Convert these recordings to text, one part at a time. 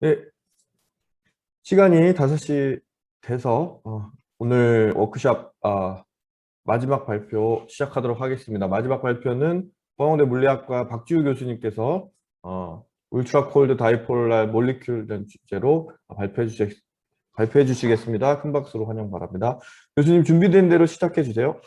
네, 시간이 5시 돼서 오늘 워크숍 마지막 발표 시작하도록 하겠습니다. 마지막 발표는 서강대 물리학과 박지우 교수님께서 울트라 콜드 다이폴라 몰리큘이라는 주제로 발표해 주시겠습니다. 큰 박수로 환영 바랍니다. 교수님 준비된 대로 시작해 주세요.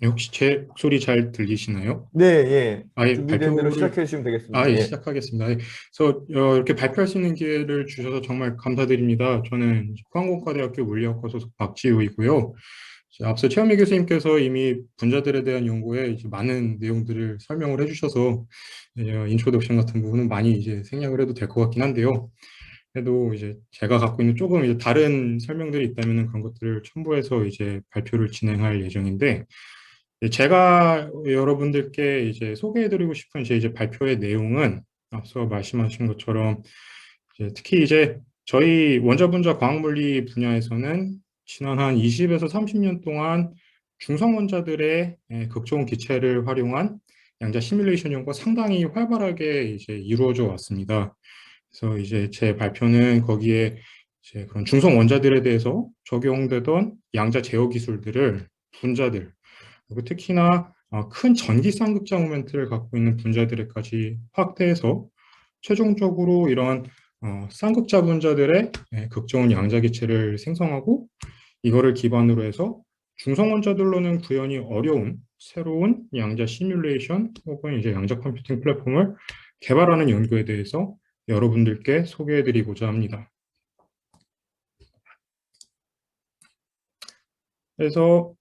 혹시 제 목소리 잘 들리시나요? 네, 예. 준비된 대로 발표를 시작해 주시면 되겠습니다. 예. 시작하겠습니다. 그래서 이렇게 발표할 수 있는 기회를 주셔서 정말 감사드립니다. 저는 포항공과대학교 물리학과 소속 박지우이고요. 앞서 최현미 교수님께서 이미 분자들에 대한 연구에 이제 많은 내용들을 설명을 해주셔서 인트로덕션 같은 부분은 많이 이제 생략을 해도 될 것 같긴 한데요. 그래도 이제 제가 갖고 있는 조금 이제 다른 설명들이 있다면 그런 것들을 첨부해서 이제 발표를 진행할 예정인데, 제가 여러분들께 이제 소개해드리고 싶은 제 이제 발표의 내용은 앞서 말씀하신 것처럼 특히 이제 저희 원자분자 과학물리 분야에서는 지난 한 20에서 30년 동안 중성원자들의 극초온 기체를 활용한 양자 시뮬레이션 연구가 상당히 활발하게 이제 이루어져 왔습니다. 그래서 이제 제 발표는 거기에 이제 그런 중성 원자들에 대해서 적용되던 양자 제어 기술들을 분자들, 그리고 특히나 큰 전기 쌍극자 모멘트를 갖고 있는 분자들에까지 확대해서 최종적으로 이런 쌍극자 분자들의 극저온 양자 기체를 생성하고, 이거를 기반으로 해서 중성 원자들로는 구현이 어려운 새로운 양자 시뮬레이션 혹은 이제 양자 컴퓨팅 플랫폼을 개발하는 연구에 대해서 여러분들께 소개해드리고자 합니다. 그래서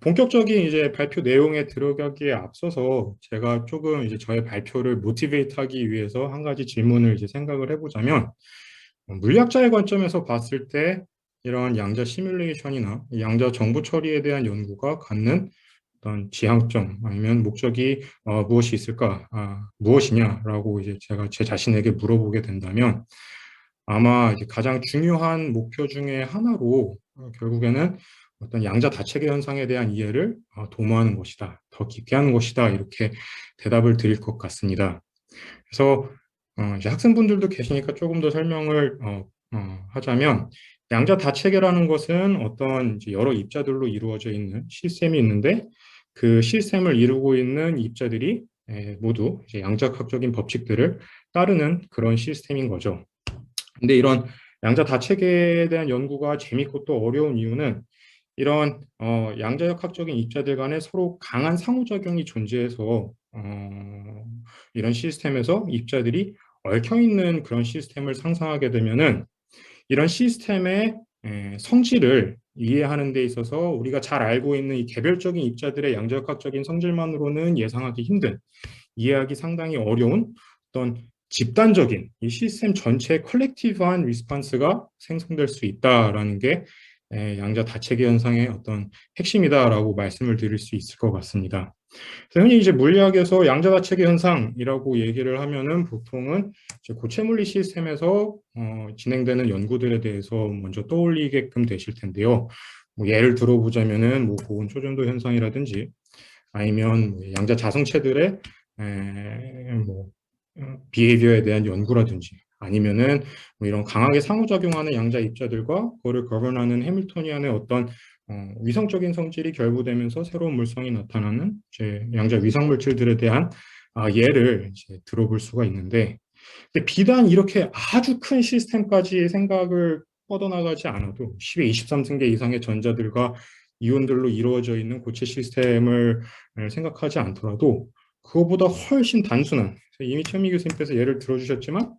본격적인 이제 발표 내용에 들어가기에 앞서서 제가 조금 이제 저의 발표를 모티베이트하기 위해서 한 가지 질문을 이제 생각을 해보자면, 물리학자의 관점에서 봤을 때 이런 양자 시뮬레이션이나 양자 정보 처리에 대한 연구가 갖는 어떤 지향점 아니면 목적이 무엇이 있을까, 무엇이냐라고 이제 제가 제 자신에게 물어보게 된다면, 아마 이제 가장 중요한 목표 중에 하나로 결국에는 어떤 양자 다체계 현상에 대한 이해를 도모하는 것이다, 더 깊게 하는 것이다, 이렇게 대답을 드릴 것 같습니다. 그래서 이제 학생분들도 계시니까 조금 더 설명을 하자면, 양자 다체계라는 것은 어떤 이제 여러 입자들로 이루어져 있는 시스템이 있는데, 그 시스템을 이루고 있는 입자들이 모두 이제 양자학적인 법칙들을 따르는 그런 시스템인 거죠. 근데 이런 양자 다체계에 대한 연구가 재밌고 또 어려운 이유는, 이런 양자역학적인 입자들 간에 서로 강한 상호작용이 존재해서 이런 시스템에서 입자들이 얽혀 있는 그런 시스템을 상상하게 되면은, 이런 시스템의 성질을 이해하는 데 있어서 우리가 잘 알고 있는 이 개별적인 입자들의 양자역학적인 성질만으로는 예상하기 힘든, 이해하기 상당히 어려운 어떤 집단적인 이 시스템 전체의 컬렉티브한 리스판스가 생성될 수 있다라는 게 양자 다체계 현상의 어떤 핵심이다라고 말씀을 드릴 수 있을 것 같습니다. 흔히 이제 물리학에서 양자 다체계 현상이라고 얘기를 하면은 보통은 이제 고체 물리 시스템에서 진행되는 연구들에 대해서 먼저 떠올리게끔 되실 텐데요. 뭐 예를 들어보자면은 뭐 고온 초전도 현상이라든지, 아니면 뭐 양자 자성체들의 뭐 비헤이비어에 대한 연구라든지, 아니면은 뭐 이런 강하게 상호작용하는 양자 입자들과 그거를 거론하는 해밀토니안의 어떤 위성적인 성질이 결부되면서 새로운 물성이 나타나는 이제 양자 위상 물질들에 대한 예를 이제 들어볼 수가 있는데, 근데 비단 이렇게 아주 큰 시스템까지 생각을 뻗어나가지 않아도 10의 23승계 이상의 전자들과 이온들로 이루어져 있는 고체 시스템을 생각하지 않더라도, 그거보다 훨씬 단순한, 이미 최미 교수님께서 예를 들어주셨지만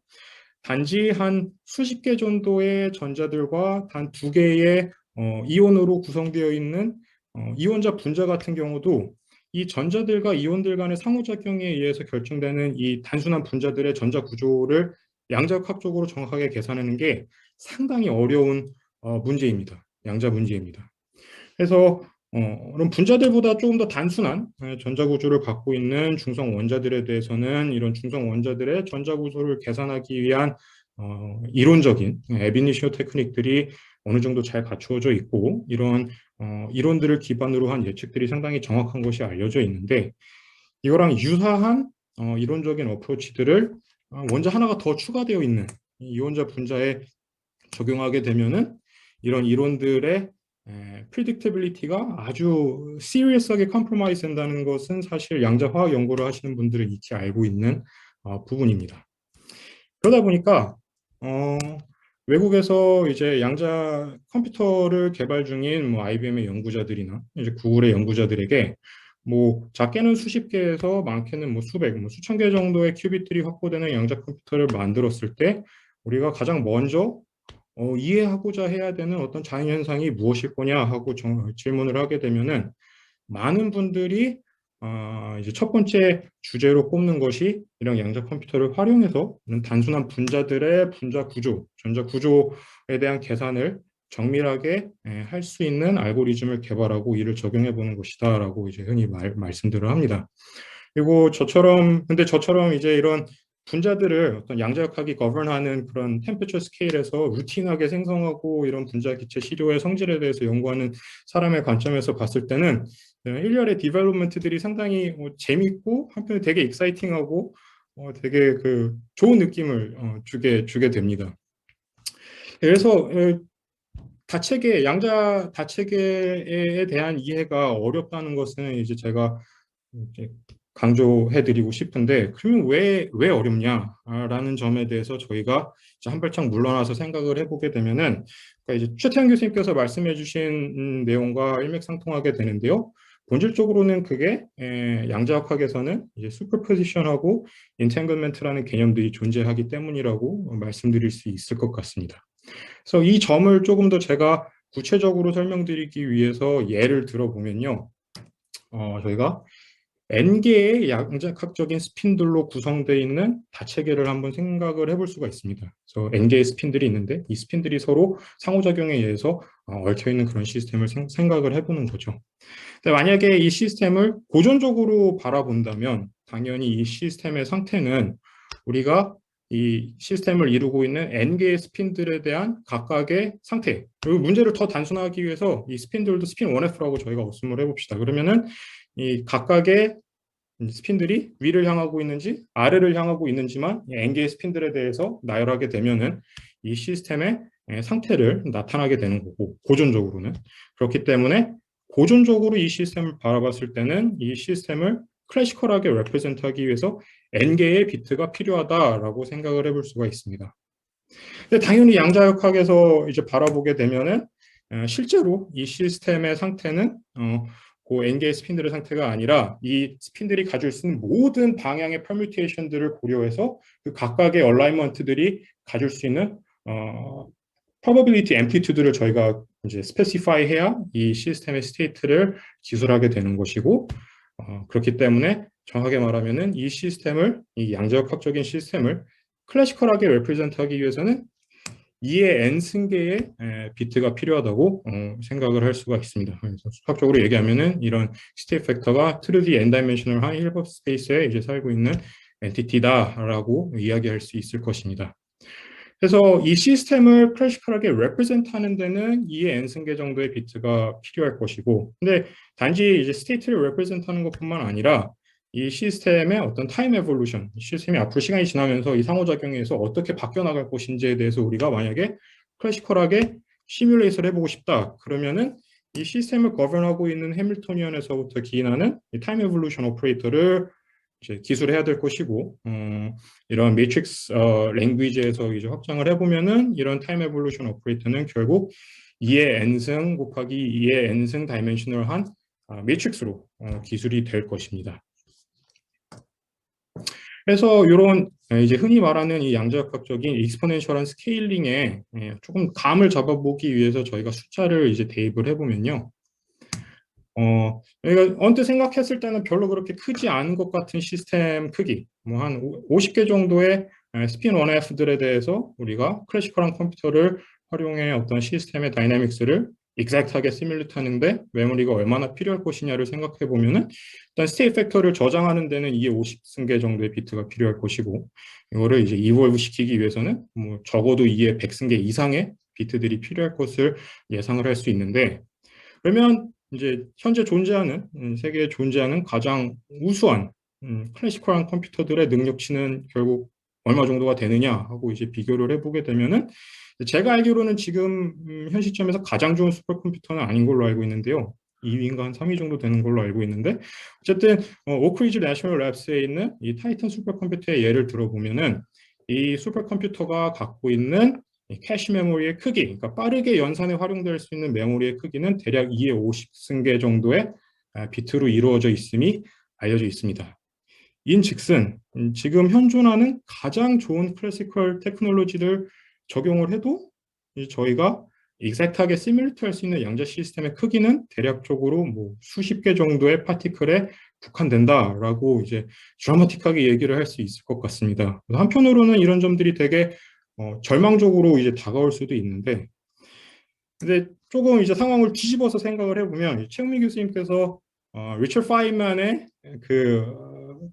단지 한 수십 개 정도의 전자들과 단 두 개의 이온으로 구성되어 있는 이온자 분자 같은 경우도, 이 전자들과 이온들 간의 상호작용에 의해서 결정되는 이 단순한 분자들의 전자 구조를 양자역학적으로 정확하게 계산하는 게 상당히 어려운 문제입니다. 양자 문제입니다. 그래서 그럼 분자들보다 조금 더 단순한 전자구조를 갖고 있는 중성 원자들에 대해서는 이런 중성 원자들의 전자구조를 계산하기 위한 이론적인 에비니시오 테크닉들이 어느 정도 잘 갖추어져 있고 이런 이론들을 기반으로 한 예측들이 상당히 정확한 것이 알려져 있는데 이거랑 유사한 이론적인 어프로치들을 원자 하나가 더 추가되어 있는 이 이온자 분자에 적용하게 되면은 이런 이론들의 predictability가 아주 serious하게 compromise 된다는 것은 사실 양자 화학 연구를 하시는 분들은 익히 알고 있는 부분입니다. 그러다 보니까 외국에서 이제 양자 컴퓨터를 개발 중인 뭐 IBM의 연구자들이나 이제 구글의 연구자들에게 뭐 작게는 수십 개에서 많게는 뭐 수백, 뭐 수천 개 정도의 큐빗들이 확보되는 양자 컴퓨터를 만들었을 때 우리가 가장 먼저 이해하고자 해야 되는 어떤 자연현상이 무엇일 거냐 하고 질문을 하게 되면은 많은 분들이 이제 첫 번째 주제로 꼽는 것이 이런 양자 컴퓨터를 활용해서 단순한 분자들의 분자 구조, 전자 구조에 대한 계산을 정밀하게 할 수 있는 알고리즘을 개발하고 이를 적용해 보는 것이다라고 이제 흔히 말씀들을 합니다. 그리고 근데 저처럼 이제 이런 분자들을 어떤 양자역학이 govern하는 그런 템퍼처 스케일에서 루틴하게 생성하고 이런 분자 기체 시료의 성질에 대해서 연구하는 사람의 관점에서 봤을 때는 일련의 디벨롭먼트들이 상당히 재밌고 한편에 되게 익사이팅하고 되게 그 좋은 느낌을 주게 됩니다. 그래서 다체계에 대한 이해가 어렵다는 것은 이제 제가 이제 강조해드리고 싶은데 그러면 왜 어렵냐라는 점에 대해서 저희가 이제 한 발짝 물러나서 생각을 해보게 되면은 그러니까 이제 최태현 교수님께서 말씀해주신 내용과 일맥상통하게 되는데요. 본질적으로는 그게 양자역학에서는 이제 슈퍼포지션하고 인탱글먼트라는 개념들이 존재하기 때문이라고 말씀드릴 수 있을 것 같습니다. 그래서 이 점을 조금 더 제가 구체적으로 설명드리기 위해서 예를 들어보면요. 저희가 N개의 양자역학적인 스핀들로 구성되어 있는 다체계를 한번 생각을 해볼 수가 있습니다. 그래서 N개의 스핀들이 있는데 이 스핀들이 서로 상호작용에 의해서 얽혀있는 그런 시스템을 생각을 해보는 거죠. 근데 만약에 이 시스템을 고전적으로 바라본다면 당연히 이 시스템의 상태는 우리가 이 시스템을 이루고 있는 N개의 스핀들에 대한 각각의 상태, 그리고 문제를 더 단순하기 위해서 이 스핀들도 스핀 1F라고 저희가 어스물 해봅시다. 그러면은 이 각각의 스핀들이 위를 향하고 있는지 아래를 향하고 있는지만 N개의 스핀들에 대해서 나열하게 되면은 이 시스템의 상태를 나타나게 되는 거고 고전적으로는 그렇기 때문에 고전적으로 이 시스템을 바라봤을 때는 이 시스템을 클래시컬하게 레프레젠트하기 위해서 N개의 비트가 필요하다라고 생각을 해볼 수가 있습니다. 근데 당연히 양자역학에서 이제 바라보게 되면은 실제로 이 시스템의 상태는 그 N개의 스핀들의 상태가 아니라 이 스핀들이 가질 수 있는 모든 방향의 퍼뮤테이션들을 고려해서 그 각각의 얼라이먼트들이 가질 수 있는 probability amplitude를 저희가 이제 specify 해야 이 시스템의 스테이트를 기술하게 되는 것이고 그렇기 때문에 정확하게 말하면은 이 양자역학적인 시스템을 클래시컬하게 레프레젠트하기 위해서는 2의 n승계의 비트가 필요하다고 생각을 할 수가 있습니다. 그래서 수학적으로 얘기하면은 이런 스테이트 팩터가 truly n-dimensional한 힐버트 스페이스에 이제 살고 있는 엔티티다라고 이야기할 수 있을 것입니다. 그래서 이 시스템을 클래시컬하게 레프레젠트하는 데는 2의 n승계 정도의 비트가 필요할 것이고, 근데 단지 이제 스테이트를 레프레젠트하는 것뿐만 아니라 이 시스템의 어떤 타임 에볼루션, 시스템이 앞으로 시간이 지나면서 이 상호작용에서 어떻게 바뀌어 나갈 것인지에 대해서 우리가 만약에 클래시컬하게 시뮬레이션을 해보고 싶다. 그러면은 이 시스템을 거ቨ하고 있는 해밀토니언에서부터 기인하는 이 타임 에볼루션 오퍼레이터를 이제 기술해야 될 것이고, 이런 매트릭스 랭귀지에서 이제 확장을 해보면은 이런 타임 에볼루션 오퍼레이터는 결국 2의 n승 곱하기 2의 n승 다이멘셔널한 매트릭스로 기술이 될 것입니다. 그래서 이런 이제 흔히 말하는 이 양자역학적인 익스포넨셜한 스케일링에 조금 감을 잡아보기 위해서 저희가 숫자를 이제 대입을 해보면요. 저희가 언뜻 생각했을 때는 별로 그렇게 크지 않은 것 같은 시스템 크기, 뭐 한 50개 정도의 스핀 1F들에 대해서 우리가 클래시컬한 컴퓨터를 활용해 어떤 시스템의 다이내믹스를 exact하게 시뮬레이트 하는데 메모리가 얼마나 필요할 것이냐를 생각해 보면은 일단 스테이트 팩터를 저장하는 데는 2의 50승계 정도의 비트가 필요할 것이고 이거를 이제 이볼브 시키기 위해서는 뭐 적어도 2의 100승계 이상의 비트들이 필요할 것을 예상을 할 수 있는데 그러면 이제 현재 존재하는 세계에 존재하는 가장 우수한 클래시컬한 컴퓨터들의 능력치는 결국 얼마 정도가 되느냐 하고 이제 비교를 해보게 되면은 제가 알기로는 지금 현 시점에서 가장 좋은 슈퍼컴퓨터는 아닌 걸로 알고 있는데요. 2위인가 한 3위 정도 되는 걸로 알고 있는데 어쨌든 오크리지 내셔널 랩스에 있는 이 타이탄 슈퍼컴퓨터의 예를 들어보면은 이 슈퍼컴퓨터가 갖고 있는 이 캐시 메모리의 크기, 그러니까 빠르게 연산에 활용될 수 있는 메모리의 크기는 대략 2의 50승계 정도의 비트로 이루어져 있음이 알려져 있습니다. 인즉슨 지금 현존하는 가장 좋은 클래시컬 테크놀로지를 적용을 해도 저희가 익exact하게 시뮬레이트 할 수 있는 양자 시스템의 크기는 대략적으로 뭐 수십 개 정도의 파티클에 국한된다라고 이제 드라마틱하게 얘기를 할 수 있을 것 같습니다. 한편으로는 이런 점들이 되게 절망적으로 이제 다가올 수도 있는데, 근데 조금 이제 상황을 뒤집어서 생각을 해보면 최은미 교수님께서 리처드 파인만의 그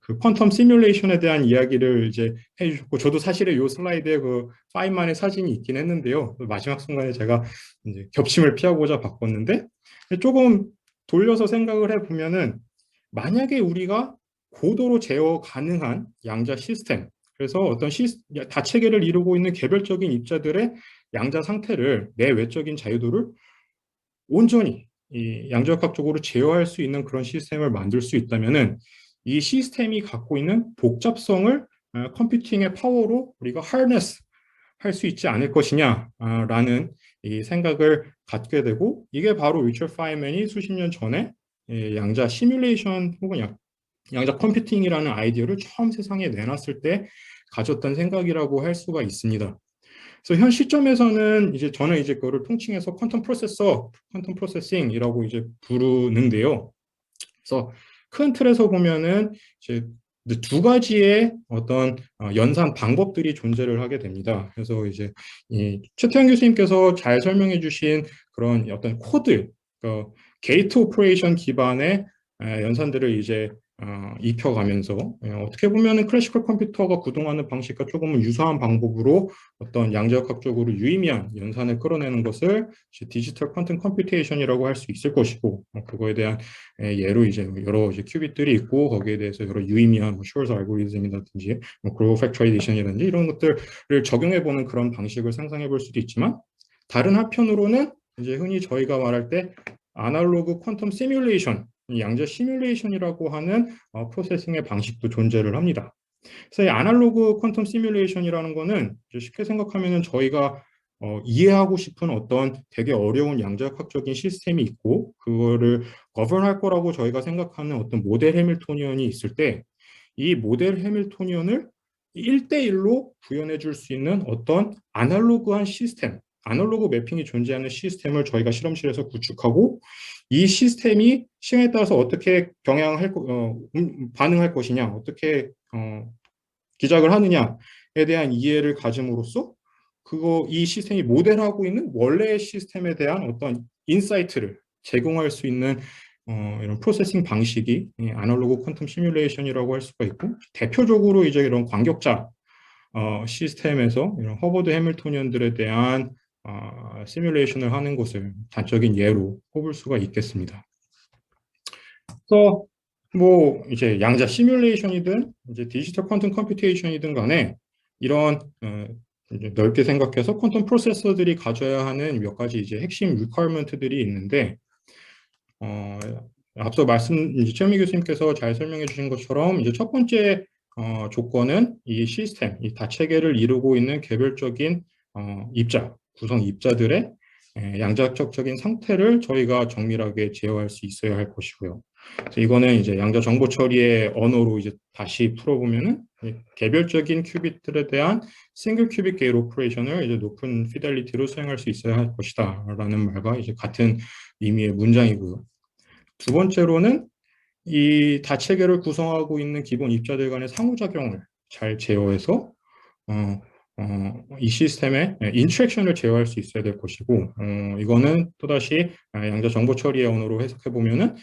퀀텀 시뮬레이션에 대한 이야기를 이제 해주셨고, 저도 사실은 요 슬라이드에 그 파인만의 사진이 있긴 했는데요. 마지막 순간에 제가 이제 겹침을 피하고자 바꿨는데, 조금 돌려서 생각을 해보면은 만약에 우리가 고도로 제어 가능한 양자 시스템, 그래서 어떤 다체계를 이루고 있는 개별적인 입자들의 양자 상태를 내 외적인 자유도를 온전히 이 양자역학적으로 제어할 수 있는 그런 시스템을 만들 수 있다면은 이 시스템이 갖고 있는 복잡성을 컴퓨팅의 파워로 우리가 하르네스 할 수 있지 않을 것이냐라는 이 생각을 갖게 되고 이게 바로 리처드 파인만이 수십 년 전에 양자 시뮬레이션 혹은 양자 컴퓨팅이라는 아이디어를 처음 세상에 내놨을 때 가졌던 생각이라고 할 수가 있습니다. 그래서 현 시점에서는 이제 저는 이제 그거를 통칭해서 퀀텀 프로세서, 퀀텀 프로세싱이라고 이제 부르는데요. 그래서 큰 틀에서 보면은 이제 두 가지의 어떤 연산 방법들이 존재를 하게 됩니다. 그래서 이제 이 최태현 교수님께서 잘 설명해 주신 그런 어떤 코드, 게이트 오퍼레이션 기반의 연산들을 이제 입혀가면서 어떻게 보면은 클래시컬 컴퓨터가 구동하는 방식과 조금은 유사한 방법으로 어떤 양자역학적으로 유의미한 연산을 끌어내는 것을 디지털 퀀텀 컴퓨테이션이라고 할 수 있을 것이고 그거에 대한 예로 이제 여러 이제 큐빗들이 있고 거기에 대해서 여러 유의미한 슈얼스 알고리즘이라든지 글로벌 팩토라이제이션이라든지 이런 것들을 적용해 보는 그런 방식을 상상해 볼 수도 있지만 다른 한편으로는 이제 흔히 저희가 말할 때 아날로그 퀀텀 시뮬레이션 양자 시뮬레이션이라고 하는 프로세싱의 방식도 존재를 합니다. 그래서 이 아날로그 퀀텀 시뮬레이션이라는 거는 쉽게 생각하면은 저희가 이해하고 싶은 어떤 되게 어려운 양자역학적인 시스템이 있고 그거를 거ቨ할 거라고 저희가 생각하는 어떤 모델 해밀토니언이 있을 때 이 모델 해밀토니언을 1대1로 구현해 줄 수 있는 어떤 아날로그한 시스템, 아날로그 매핑이 존재하는 시스템을 저희가 실험실에서 구축하고 이 시스템이 시간에 따라서 어떻게 반응할 것이냐, 어떻게 기작을 하느냐에 대한 이해를 가짐으로써 이 시스템이 모델하고 있는 원래의 시스템에 대한 어떤 인사이트를 제공할 수 있는 이런 프로세싱 방식이 아날로그 퀀텀 시뮬레이션이라고 할 수가 있고 대표적으로 이제 이런 광격자 시스템에서 이런 허버드 해밀토니언들에 대한 시뮬레이션을 하는 것을 단적인 예로 꼽을 수가 있겠습니다. 그래서 뭐 이제 양자 시뮬레이션이든 이제 디지털 퀀텀 컴퓨테이션이든 간에 이런 이제 넓게 생각해서 퀀텀 프로세서들이 가져야 하는 몇 가지 이제 핵심 리퀘어먼트들이 있는데 앞서 이제 최현미 교수님께서 잘 설명해 주신 것처럼 이제 첫 번째 조건은 이 시스템, 이 다체계를 이루고 있는 개별적인 구성 입자들의 양자적인 상태를 저희가 정밀하게 제어할 수 있어야 할 것이고요. 그래서 이거는 이제 양자 정보 처리의 언어로 이제 다시 풀어보면은 개별적인 큐빗들에 대한 싱글 큐빗 게이트 오퍼레이션을 이제 높은 피델리티로 수행할 수 있어야 할 것이다라는 말과 이제 같은 의미의 문장이고요. 두 번째로는 이 다체계를 구성하고 있는 기본 입자들 간의 상호작용을 잘 제어해서 이 시스템의 인트랙션을 제어할 수 있어야 될 것이고, 이거는 또다시 양자 정보 처리의 언어로 해석해 보면은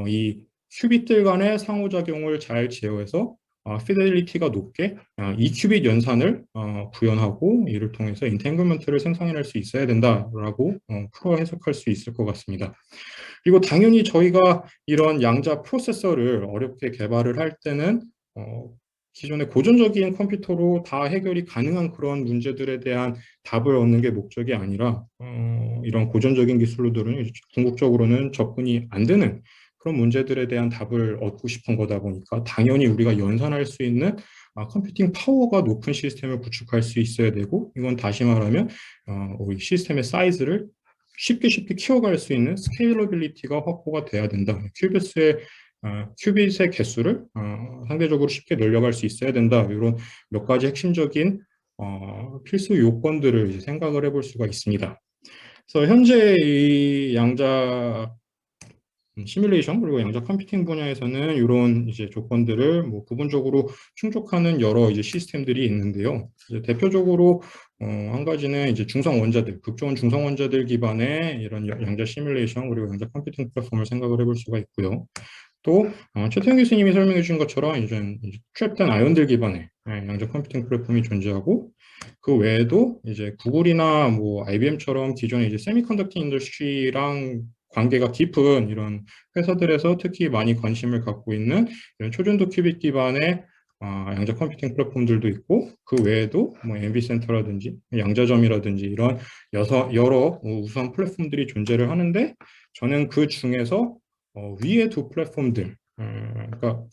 이 큐빗들 간의 상호작용을 잘 제어해서 피델리티가 높게 이 큐빗 연산을 구현하고 이를 통해서 인탱글먼트를 생성해낼 수 있어야 된다라고 풀어 해석할 수 있을 것 같습니다. 그리고 당연히 저희가 이런 양자 프로세서를 어렵게 개발을 할 때는 기존의 고전적인 컴퓨터로 다 해결이 가능한 그런 문제들에 대한 답을 얻는 게 목적이 아니라 이런 고전적인 기술로들은 궁극적으로는 접근이 안 되는 그런 문제들에 대한 답을 얻고 싶은 거다 보니까 당연히 우리가 연산할 수 있는 컴퓨팅 파워가 높은 시스템을 구축할 수 있어야 되고, 이건 다시 말하면 우리 시스템의 사이즈를 쉽게 키워갈 수 있는 스케일러빌리티가 확보가 돼야 된다. 큐빗의 개수를 상대적으로 쉽게 늘려갈 수 있어야 된다. 이런 몇 가지 핵심적인 필수 요건들을 이제 생각을 해볼 수가 있습니다. 그래서 현재 이 양자 시뮬레이션 그리고 양자 컴퓨팅 분야에서는 이런 이제 조건들을 뭐 부분적으로 충족하는 여러 이제 시스템들이 있는데요. 이제 대표적으로 한 가지는 이제 중성 원자들, 극저온 중성 원자들 기반의 이런 양자 시뮬레이션 그리고 양자 컴퓨팅 플랫폼을 생각을 해볼 수가 있고요. 또 최태형 교수님이 설명해 주신 것처럼 이제 트랩된 아이온들 기반의 양자 컴퓨팅 플랫폼이 존재하고, 그 외에도 이제 구글이나 뭐 IBM처럼 기존의 이제 세미컨덕팅 인더스트리랑 관계가 깊은 이런 회사들에서 특히 많이 관심을 갖고 있는 이런 초전도 큐빅 기반의 양자 컴퓨팅 플랫폼들도 있고, 그 외에도 뭐 MB센터라든지 양자점이라든지 이런 여러 우수한 플랫폼들이 존재를 하는데, 저는 그 중에서 위에 두 플랫폼들, 그러니까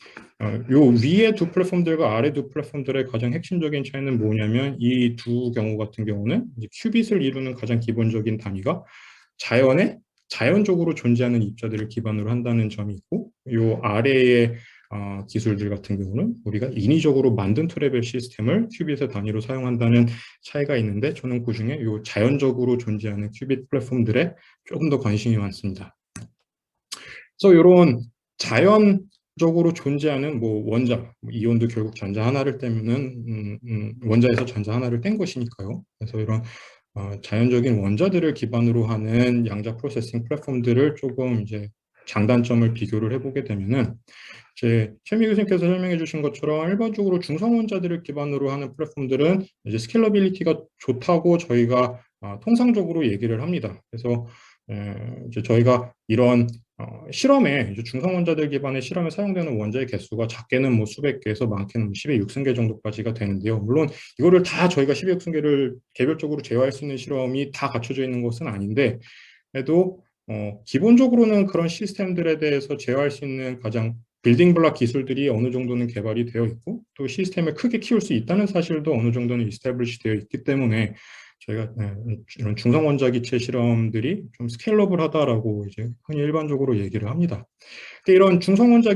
요 위에 두 플랫폼들과 아래 두 플랫폼들의 가장 핵심적인 차이는 뭐냐면, 이 두 경우 같은 경우는 이제 큐빗을 이루는 가장 기본적인 단위가 자연적으로 존재하는 입자들을 기반으로 한다는 점이 있고, 요 아래의 기술들 같은 경우는 우리가 인위적으로 만든 트래벨 시스템을 큐빗의 단위로 사용한다는 차이가 있는데, 저는 그중에 요 자연적으로 존재하는 큐빗 플랫폼들에 조금 더 관심이 많습니다. 그래서 이런 자연적으로 존재하는 뭐 원자, 이온도 결국 전자 하나를 떼면은 원자에서 전자 하나를 뗀 것이니까요. 그래서 이런 자연적인 원자들을 기반으로 하는 양자 프로세싱 플랫폼들을 조금 이제 장단점을 비교를 해보게 되면은, 이제 최미 교수님께서 설명해 주신 것처럼 일반적으로 중성 원자들을 기반으로 하는 플랫폼들은 이제 스케일러빌리티가 좋다고 저희가 통상적으로 얘기를 합니다. 그래서 이제 저희가 이런 실험에 이제 중성 원자들 기반의 실험에 사용되는 원자의 개수가 작게는 뭐 수백 개에서 많게는 10의 6승계 정도까지가 되는데요. 물론 이거를 다 저희가 10의 6승계를 개별적으로 제어할 수 있는 실험이 다 갖춰져 있는 것은 아닌데, 그래도 기본적으로는 그런 시스템들에 대해서 제어할 수 있는 가장 빌딩 블록 기술들이 어느 정도는 개발이 되어 있고, 또 시스템을 크게 키울 수 있다는 사실도 어느 정도는 이스태블리시 되어 있기 때문에 저희가 이런 중성 원자 기체 실험들이 좀 스케일러블하다라고 이제 흔히 일반적으로 얘기를 합니다. 근데 이런 중성 원자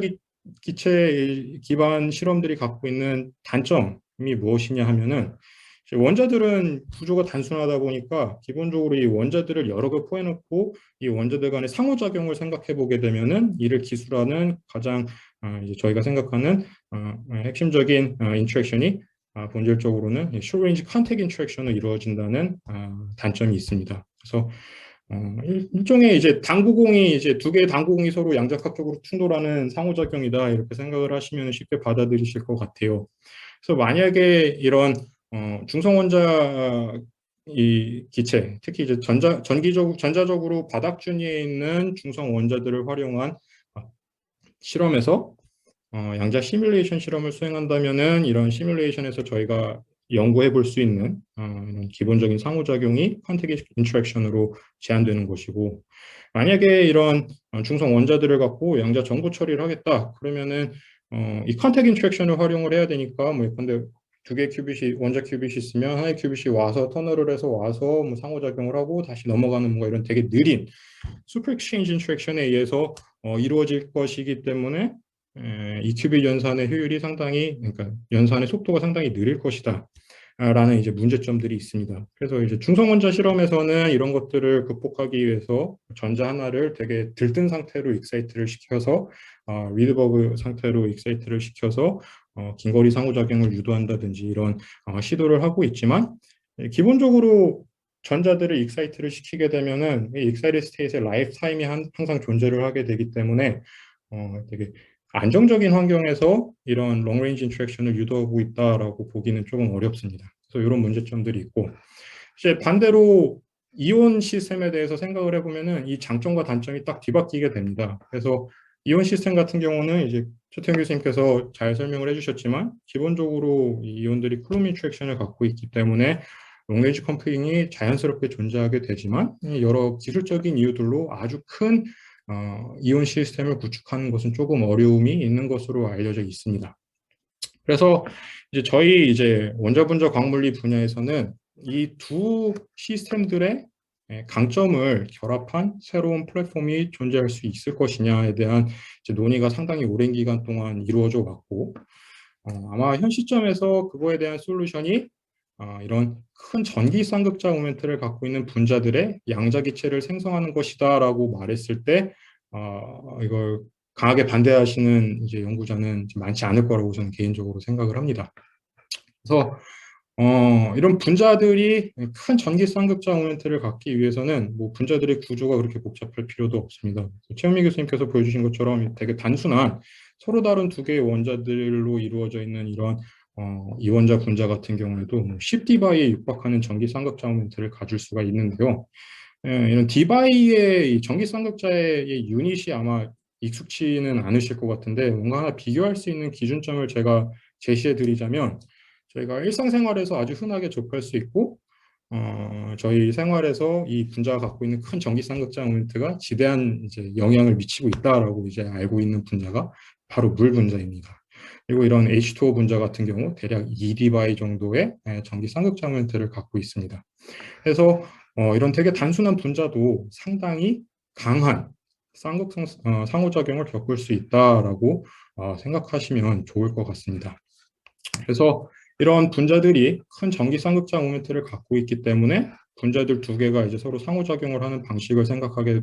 기체 기반 실험들이 갖고 있는 단점이 무엇이냐 하면은, 원자들은 구조가 단순하다 보니까 기본적으로 이 원자들을 여러 개 포해놓고 이 원자들 간의 상호작용을 생각해 보게 되면은, 이를 기술하는 가장 이제 저희가 생각하는 핵심적인 인터랙션이 본질적으로는 숏레인지 컨택 인터랙션으로 이루어진다는 단점이 있습니다. 그래서 일종의 이제 당구공이 이제 두 개의 당구공이 서로 양자각적으로 충돌하는 상호작용이다, 이렇게 생각을 하시면 쉽게 받아들이실 것 같아요. 그래서 만약에 이런 중성 원자 이 기체, 특히 이제 전자적으로 바닥준위에 있는 중성 원자들을 활용한 실험에서 양자 시뮬레이션 실험을 수행한다면은, 이런 시뮬레이션에서 저희가 연구해 볼 수 있는 이런 기본적인 상호작용이 컨택 인터랙션으로 제한되는 것이고, 만약에 이런 중성 원자들을 갖고 양자 정보 처리를 하겠다 그러면은 이 컨택 인터랙션을 활용을 해야 되니까, 뭐 근데 두 개의 큐빗이 원자 큐빗이 있으면 하나의 큐빗이 와서 터널을 해서 와서 뭐 상호작용을 하고 다시 넘어가는 뭔가 이런 되게 느린 슈퍼 익스체인지 인터랙션에 의해서 이루어질 것이기 때문에 이 큐빗 연산의 효율이 상당히, 그러니까 연산의 속도가 상당히 느릴 것이다 라는 이제 문제점들이 있습니다. 그래서 이제 중성원자 실험에서는 이런 것들을 극복하기 위해서 전자 하나를 되게 들뜬 상태로 익사이트를 시켜서 리드버그 상태로 익사이트를 시켜서 긴거리 상호작용을 유도한다든지 이런 시도를 하고 있지만 기본적으로 전자들을 익사이트를 시키게 되면은 이 익사이트 스테이트의 라이프 타임이 항상 존재를 하게 되기 때문에 되게 안정적인 환경에서 이런 롱레인지 인터랙션을 유도하고 있다라고 보기는 조금 어렵습니다. 그래서 이런 문제점들이 있고 이제 반대로 이온 시스템에 대해서 생각을 해보면은 이 장점과 단점이 딱 뒤바뀌게 됩니다. 그래서 이온 시스템 같은 경우는 이제 최태형 교수님께서 잘 설명을 해주셨지만 기본적으로 이 이온들이 쿨룸 인터랙션을 갖고 있기 때문에 롱레인지 컴퓨팅이 자연스럽게 존재하게 되지만 여러 기술적인 이유들로 아주 큰 이온 시스템을 구축하는 것은 조금 어려움이 있는 것으로 알려져 있습니다. 그래서 이제 저희 이제 원자분자 광물리 분야에서는 이 두 시스템들의 강점을 결합한 새로운 플랫폼이 존재할 수 있을 것이냐에 대한 이제 논의가 상당히 오랜 기간 동안 이루어져 왔고, 아마 현 시점에서 그거에 대한 솔루션이 이런 큰 전기 쌍극자 모멘트를 갖고 있는 분자들의 양자기체를 생성하는 것이다라고 말했을 때, 이걸 강하게 반대하시는 이제 연구자는 많지 않을 거라고 저는 개인적으로 생각을 합니다. 그래서 이런 분자들이 큰 전기 쌍극자 모멘트를 갖기 위해서는 뭐 분자들의 구조가 그렇게 복잡할 필요도 없습니다. 최현미 교수님께서 보여주신 것처럼 되게 단순한 서로 다른 두 개의 원자들로 이루어져 있는 이런 이원자 분자 같은 경우에도 10dB에 육박하는 전기 쌍극자 모멘트를 가질 수가 있는데요. 이런 dB의 전기 쌍극자의 유닛이 아마 익숙치는 않으실 것 같은데 뭔가 하나 비교할 수 있는 기준점을 제가 제시해 드리자면 저희가 일상생활에서 아주 흔하게 접할 수 있고 저희 생활에서 이 분자가 갖고 있는 큰 전기 쌍극자 모멘트가 지대한 이제 영향을 미치고 있다라고 이제 알고 있는 분자가 바로 물 분자입니다. 그리고 이런 H2O 분자 같은 경우 대략 2dBi 정도의 전기 쌍극자 모멘트를 갖고 있습니다. 그래서 이런 되게 단순한 분자도 상당히 강한 쌍극성 상호작용을 겪을 수 있다라고 생각하시면 좋을 것 같습니다. 그래서 이런 분자들이 큰 전기 쌍극자 모멘트를 갖고 있기 때문에 분자들 두 개가 이제 서로 상호작용을 하는 방식을 생각하게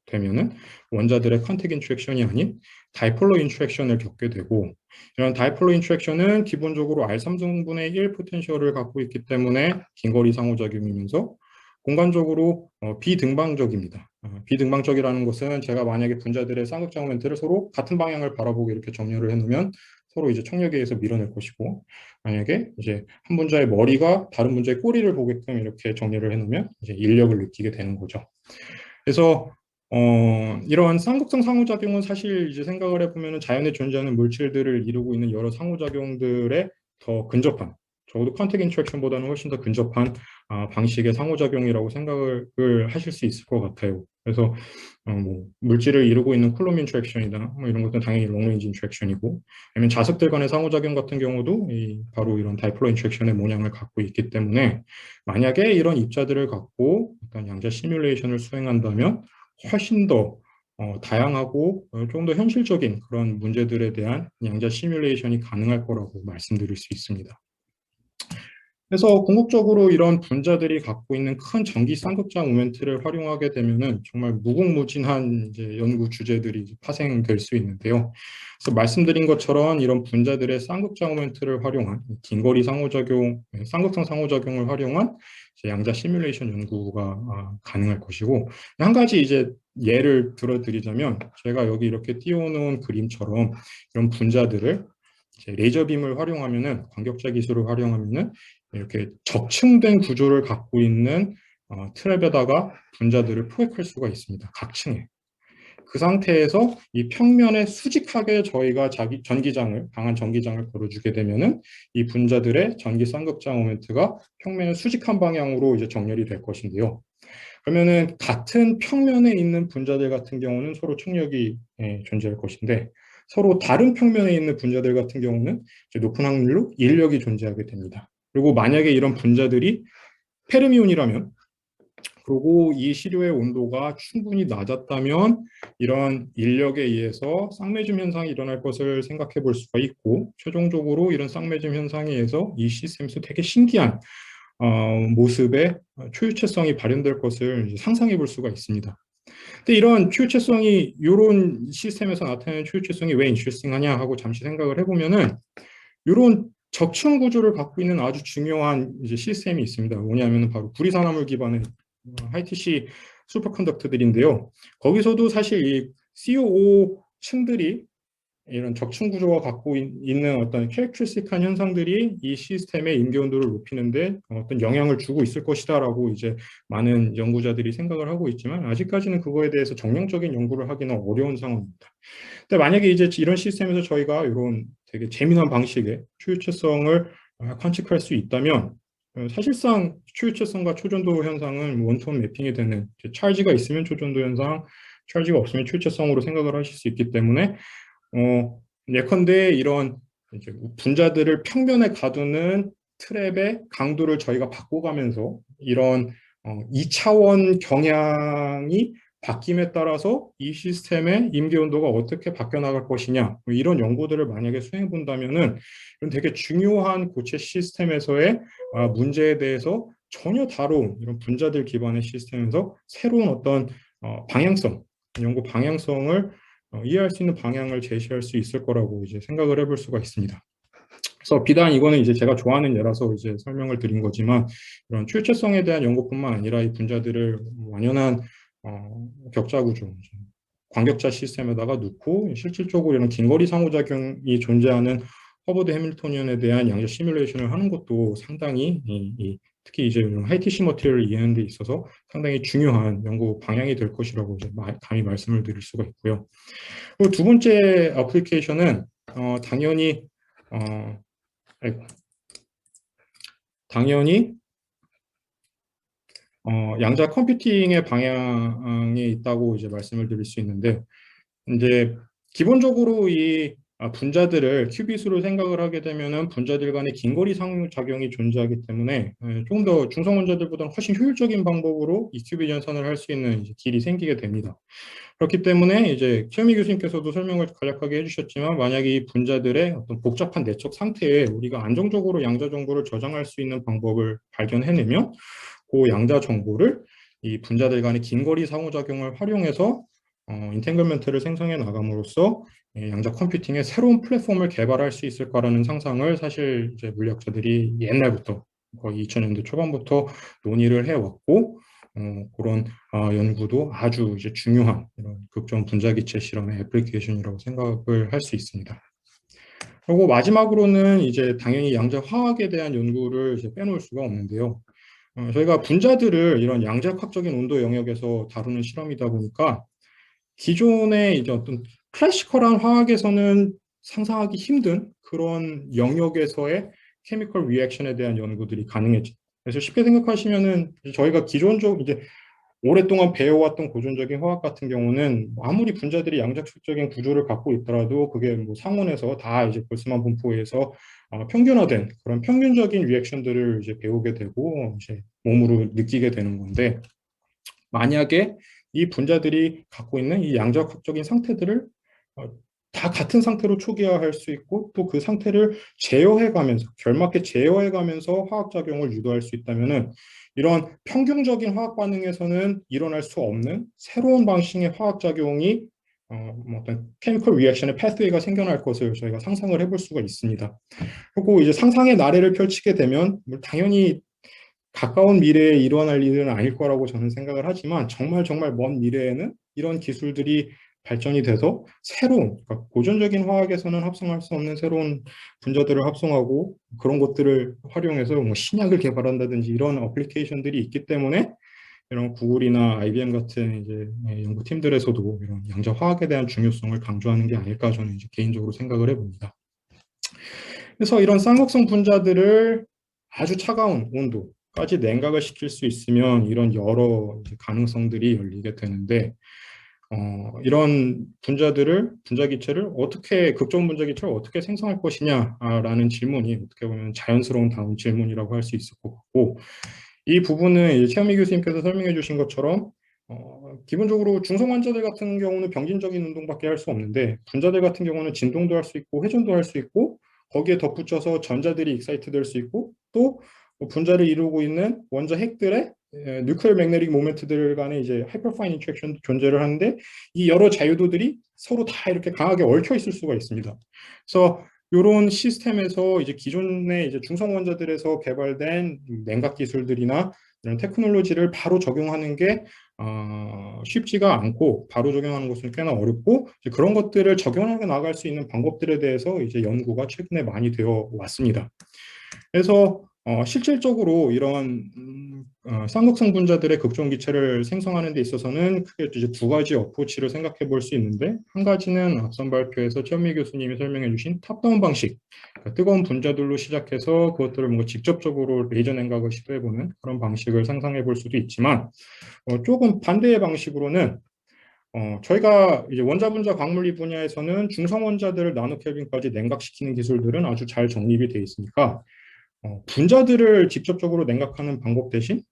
되면은 원자들의 컨택 인터랙션이 아닌 다이폴로 인터랙션을 겪게 되고 이런 다이폴로 인터랙션은 기본적으로 R3등분의 1 포텐셜을 갖고 있기 때문에 긴거리 상호작용이면서 공간적으로 비등방적입니다. 비등방적이라는 것은 제가 만약에 분자들의 쌍극자 모멘트를 서로 같은 방향을 바라보고 이렇게 정렬을 해놓으면 서로 이제 청력에 의해서 밀어낼 것이고 만약에 이제 한 분자의 머리가 다른 분자의 꼬리를 보게끔 이렇게 정렬을 해놓으면 이제 인력을 느끼게 되는 거죠. 그래서 이러한 쌍극성 상호작용은 사실 이제 생각을 해보면 자연에 존재하는 물질들을 이루고 있는 여러 상호작용들에 더 근접한 적어도 컨택 인터랙션보다는 훨씬 더 근접한 방식의 상호작용이라고 생각을 하실 수 있을 것 같아요. 그래서 뭐 물질을 이루고 있는 쿨롬 인터랙션이나 뭐 이런 것들은 당연히 롱레인지 인터랙션이고 아니면 자석들 간의 상호작용 같은 경우도 바로 이런 다이폴로 인터랙션의 모양을 갖고 있기 때문에 만약에 이런 입자들을 갖고 어떤 양자 시뮬레이션을 수행한다면 훨씬 더 다양하고 좀 더 현실적인 그런 문제들에 대한 양자 시뮬레이션이 가능할 거라고 말씀드릴 수 있습니다. 그래서 궁극적으로 이런 분자들이 갖고 있는 큰 전기 쌍극자 모멘트를 활용하게 되면은 정말 무궁무진한 이제 연구 주제들이 파생될 수 있는데요. 그래서 말씀드린 것처럼 이런 분자들의 쌍극자 모멘트를 활용한 긴거리 상호작용, 쌍극성 상호작용을 활용한 양자 시뮬레이션 연구가 가능할 것이고 한 가지 이제 예를 들어드리자면 제가 여기 이렇게 띄워놓은 그림처럼 이런 분자들을 레이저 빔을 활용하면은 광격자 기술을 활용하면은 이렇게 적층된 구조를 갖고 있는 트랩에다가 분자들을 포획할 수가 있습니다. 각 층에. 그 상태에서 이 평면에 수직하게 저희가 강한 전기장을 걸어주게 되면은 이 분자들의 전기 쌍극자 모멘트가 평면의 수직한 방향으로 이제 정렬이 될 것인데요. 그러면은 같은 평면에 있는 분자들 같은 경우는 서로 충력이 존재할 것인데 서로 다른 평면에 있는 분자들 같은 경우는 이제 높은 확률로 인력이 존재하게 됩니다. 그리고 만약에 이런 분자들이 페르미온이라면 그리고 이 시료의 온도가 충분히 낮았다면 이런 인력에 의해서 쌍매즘 현상이 일어날 것을 생각해 볼 수가 있고 최종적으로 이런 쌍매즘 현상에 의해서 이 시스템에서 되게 신기한 모습의 초유체성이 발현될 것을 상상해 볼 수가 있습니다. 근데 이런 초유체성이 이런 시스템에서 나타나는 초유체성이 왜 인트레스팅하냐 하고 잠시 생각을 해보면은 이런 적층 구조를 갖고 있는 아주 중요한 이제 시스템이 있습니다. 뭐냐면 바로 구리산화물 기반의 하이티시 슈퍼컨덕터들인데요. 거기서도 사실 이 COO 층들이 이런 적층 구조가 갖고 있는 어떤 캐릭터리스틱한 현상들이 이 시스템의 임계온도를 높이는데 어떤 영향을 주고 있을 것이다라고 이제 많은 연구자들이 생각을 하고 있지만 아직까지는 그거에 대해서 정량적인 연구를 하기는 어려운 상황입니다. 근데 만약에 이제 이런 시스템에서 저희가 이런 되게 재미난 방식의 초유체성을 관측할 수 있다면 사실상 초유체성과 초전도 현상은 원톤 매핑이 되는 찰지가 있으면 초전도 현상, 찰지가 없으면 초유체성으로 생각을 하실 수 있기 때문에 예컨대 이런 이제 분자들을 평면에 가두는 트랩의 강도를 저희가 바꿔가면서 이런 2차원 경향이 바뀜에 따라서 이 시스템의 임계 온도가 어떻게 바뀌어 나갈 것이냐 이런 연구들을 만약에 수행해 본다면은 이런 되게 중요한 고체 시스템에서의 문제에 대해서 전혀 다른 이런 분자들 기반의 시스템에서 새로운 어떤 방향성, 연구 방향성을 이해할 수 있는 방향을 제시할 수 있을 거라고 이제 생각을 해볼 수가 있습니다. 그래서 비단 이거는 이제 제가 좋아하는 예라서 이제 설명을 드린 거지만 이런 출체성에 대한 연구뿐만 아니라 이 분자들을 완연한 격자 구조, 광격자 시스템에다가 넣고 실질적으로 이런 긴거리 상호작용이 존재하는 허버드 해밀토니언에 대한 양자 시뮬레이션을 하는 것도 상당히 특히 이제 하이티시 머티리얼을 이해하는 데 있어서 상당히 중요한 연구 방향이 될 것이라고 이제 감히 말씀을 드릴 수가 있고요. 그리고 두 번째 애플리케이션은 당연히 아이고, 당연히 양자 컴퓨팅의 방향에 있다고 이제 말씀을 드릴 수 있는데 이제 기본적으로 이 분자들을 큐빗으로 생각을 하게 되면은 분자들 간의 긴거리 상호작용이 존재하기 때문에 조금 더 중성 원자들보다는 훨씬 효율적인 방법으로 이 큐빗 연산을 할 수 있는 이제 길이 생기게 됩니다. 그렇기 때문에 이제 최현미 교수님께서도 설명을 간략하게 해주셨지만 만약에 이 분자들의 어떤 복잡한 내적 상태에 우리가 안정적으로 양자 정보를 저장할 수 있는 방법을 발견해내면 그 양자 정보를 이 분자들 간의 긴거리 상호작용을 활용해서 인텐글먼트를 생성해 나감으로써 양자 컴퓨팅의 새로운 플랫폼을 개발할 수 있을 거라는 상상을 사실 이제 물리학자들이 옛날부터 거의 2000년대 초반부터 논의를 해왔고 그런 연구도 아주 이제 중요한 이런 극점 분자기체 실험의 애플리케이션이라고 생각을 할 수 있습니다. 그리고 마지막으로는 이제 당연히 양자 화학에 대한 연구를 이제 빼놓을 수가 없는데요. 저희가 분자들을 이런 양자학적인 온도 영역에서 다루는 실험이다 보니까 기존의 이제 어떤 클래시컬한 화학에서는 상상하기 힘든 그런 영역에서의 케미컬 리액션에 대한 연구들이 가능해져. 그래서 쉽게 생각하시면은 저희가 기존적 이제 오랫동안 배워왔던 고전적인 화학 같은 경우는 아무리 분자들이 양자축적인 구조를 갖고 있더라도 그게 뭐 상온에서 다 이제 볼스만 분포에서 평균화된 그런 평균적인 리액션들을 이제 배우게 되고 이제 몸으로 느끼게 되는 건데 만약에 이 분자들이 갖고 있는 이 양자학적인 상태들을 다 같은 상태로 초기화할 수 있고 또 그 상태를 제어해가면서 결맞게 제어해가면서 화학작용을 유도할 수 있다면은 이런 평균적인 화학 반응에서는 일어날 수 없는 새로운 방식의 화학작용이 어떤 케미컬 리액션의 패스웨이가 생겨날 것을 저희가 상상을 해볼 수가 있습니다. 그리고 이제 상상의 나래를 펼치게 되면 당연히 가까운 미래에 일어날 일은 아닐 거라고 저는 생각을 하지만 정말 정말 먼 미래에는 이런 기술들이 발전이 돼서 새로운 그러니까 고전적인 화학에서는 합성할 수 없는 새로운 분자들을 합성하고 그런 것들을 활용해서 뭐 신약을 개발한다든지 이런 어플리케이션들이 있기 때문에 이런 구글이나 IBM 같은 이제 연구팀들에서도 이런 양자 화학에 대한 중요성을 강조하는 게 아닐까 저는 이제 개인적으로 생각을 해봅니다. 그래서 이런 쌍극성 분자들을 아주 차가운 온도까지 냉각을 시킬 수 있으면 이런 여러 가능성들이 열리게 되는데 이런 분자기체를 어떻게 극저온 분자기체를 어떻게 생성할 것이냐라는 질문이 어떻게 보면 자연스러운 다음 질문이라고 할 수 있을 것 같고 이 부분은 최현미 교수님께서 설명해 주신 것처럼 기본적으로 중성 환자들 같은 경우는 병진적인 운동밖에 할 수 없는데 분자들 같은 경우는 진동도 할 수 있고 회전도 할 수 있고 거기에 덧붙여서 전자들이 익사이트 될 수 있고 또 분자를 이루고 있는 원자 핵들의 뉴클리어 매그네틱 모멘트들 간의 이제 하이퍼파인 인터랙션도 존재를 하는데 이 여러 자유도들이 서로 다 이렇게 강하게 얽혀 있을 수가 있습니다. 그래서 이런 시스템에서 이제 기존의 이제 중성 원자들에서 개발된 냉각 기술들이나 이런 테크놀로지를 바로 적용하는 게 쉽지가 않고 바로 적용하는 것은 꽤나 어렵고 이제 그런 것들을 적용해 나갈 수 있는 방법들에 대해서 이제 연구가 최근에 많이 되어 왔습니다. 그래서 실질적으로 이런 쌍극성 분자들의 극존 기체를 생성하는 데 있어서는 크게 이제 두 가지 어프로치를 생각해 볼 수 있는데 한 가지는 앞선 발표에서 최현미 교수님이 설명해 주신 탑다운 방식, 그러니까 뜨거운 분자들로 시작해서 그것들을 뭔가 직접적으로 레이저 냉각을 시도해 보는 그런 방식을 상상해 볼 수도 있지만 조금 반대의 방식으로는 저희가 이제 원자분자 광물리 분야에서는 중성 원자들을 나노켈빈까지 냉각시키는 기술들은 아주 잘 정립이 되어 있으니까 분자들을 직접적으로 냉각하는 방법 대신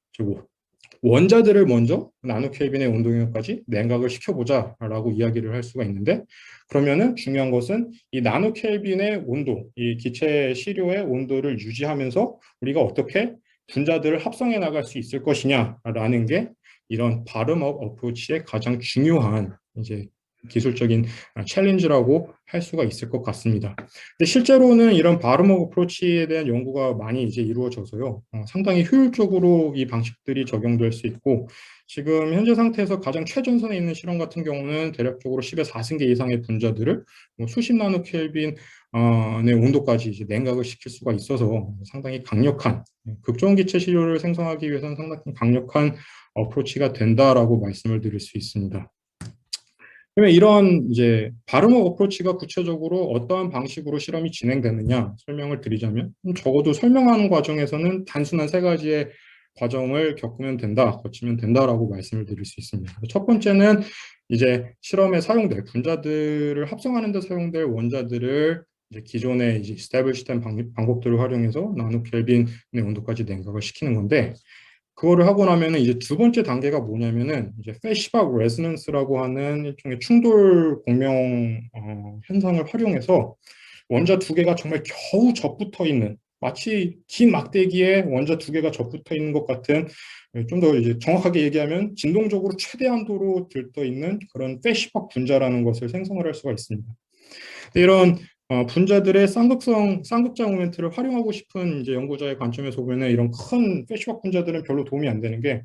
원자들을 먼저 나노켈빈의 온도 영역까지 냉각을 시켜보자라고 이야기를 할 수가 있는데 그러면은 중요한 것은 이 나노켈빈의 온도, 이 기체 시료의 온도를 유지하면서 우리가 어떻게 분자들을 합성해 나갈 수 있을 것이냐라는 게 이런 바텀업 어프로치의 가장 중요한 이제 기술적인 챌린지라고 할 수가 있을 것 같습니다. 근데 실제로는 이런 바텀업 어프로치에 대한 연구가 많이 이제 이루어져서요, 상당히 효율적으로 이 방식들이 적용될 수 있고, 지금 현재 상태에서 가장 최전선에 있는 실험 같은 경우는 대략적으로 10의 4승계 이상의 분자들을 뭐 수십 나노 켈빈 의 온도까지 이제 냉각을 시킬 수가 있어서 상당히 강력한 극저온 기체 시료를 생성하기 위해서는 상당히 강력한 어프로치가 된다라고 말씀을 드릴 수 있습니다. 그러면 이런 이제 바르머 어프로치가 구체적으로 어떠한 방식으로 실험이 진행되느냐 설명을 드리자면 적어도 설명하는 과정에서는 단순한 세 가지의 과정을 겪으면 된다, 거치면 된다라고 말씀을 드릴 수 있습니다. 첫 번째는 이제 실험에 사용될 분자들을 합성하는 데 사용될 원자들을 이제 기존의 이제 스태블리시된 방법들을 활용해서 나노 켈빈의 온도까지 냉각을 시키는 건데 그거를 하고 나면은 이제 두 번째 단계가 뭐냐면은 이제 패시박 레즈넌스라고 하는 일종의 충돌 공명 현상을 활용해서 원자 두 개가 정말 겨우 접붙어 있는 마치 긴 막대기에 원자 두 개가 접붙어 있는 것 같은 좀 더 이제 정확하게 얘기하면 진동적으로 최대한도로 들떠 있는 그런 패시박 분자라는 것을 생성을 할 수가 있습니다. 이런 분자들의 쌍극자 모멘트를 활용하고 싶은 이제 연구자의 관점에서 보면 이런 큰 패시박 분자들은 별로 도움이 안 되는 게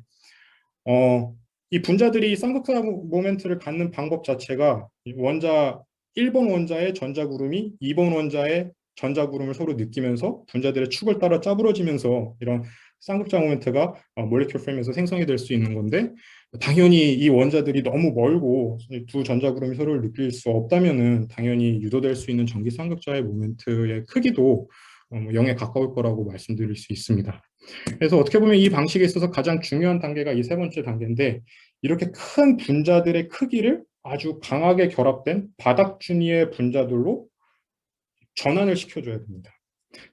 이 분자들이 쌍극자 모멘트를 갖는 방법 자체가 원자 1번 원자의 전자구름이 2번 원자의 전자구름을 서로 느끼면서 분자들의 축을 따라 짜부러지면서 이런 쌍극자 모멘트가 몰레큘 프레임에서 생성이 될 수 있는 건데 당연히 이 원자들이 너무 멀고 두 전자구름이 서로를 느낄 수 없다면은 당연히 유도될 수 있는 전기 쌍극자의 모멘트의 크기도 0에 가까울 거라고 말씀드릴 수 있습니다. 그래서 어떻게 보면 이 방식에 있어서 가장 중요한 단계가 이 세 번째 단계인데 이렇게 큰 분자들의 크기를 아주 강하게 결합된 바닥 준위의 분자들로 전환을 시켜줘야 됩니다.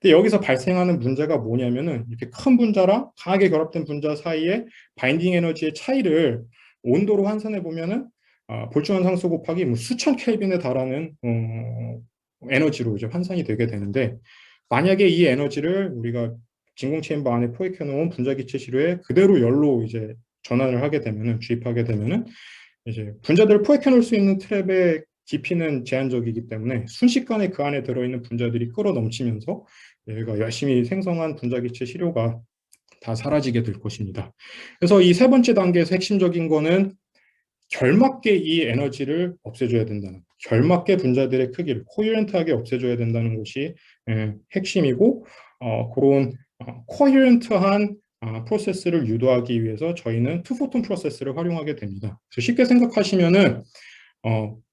근데 여기서 발생하는 문제가 뭐냐면은 이렇게 큰 분자랑 강하게 결합된 분자 사이에 바인딩 에너지의 차이를 온도로 환산해 보면은 볼츠만 상수 곱하기 뭐 수천 켈빈에 달하는 에너지로 이제 환산이 되게 되는데 만약에 이 에너지를 우리가 진공 체인버 안에 포획해 놓은 분자 기체 시료에 그대로 열로 이제 전환을 하게 되면은 주입하게 되면은 이제 분자들을 포획해 놓을 수 있는 트랩의 깊이는 제한적이기 때문에 순식간에 그 안에 들어있는 분자들이 끌어 넘치면서 얘가 열심히 생성한 분자 기체 시료가 다 사라지게 될 것입니다. 그래서 이 세 번째 단계에서 핵심적인 거는 결맞게 이 에너지를 없애줘야 된다는, 결맞게 분자들의 크기를 코헤런트하게 없애줘야 된다는 것이 핵심이고 그런 코헤런트한 프로세스를 유도하기 위해서 저희는 투포톤 프로세스를 활용하게 됩니다. 그래서 쉽게 생각하시면은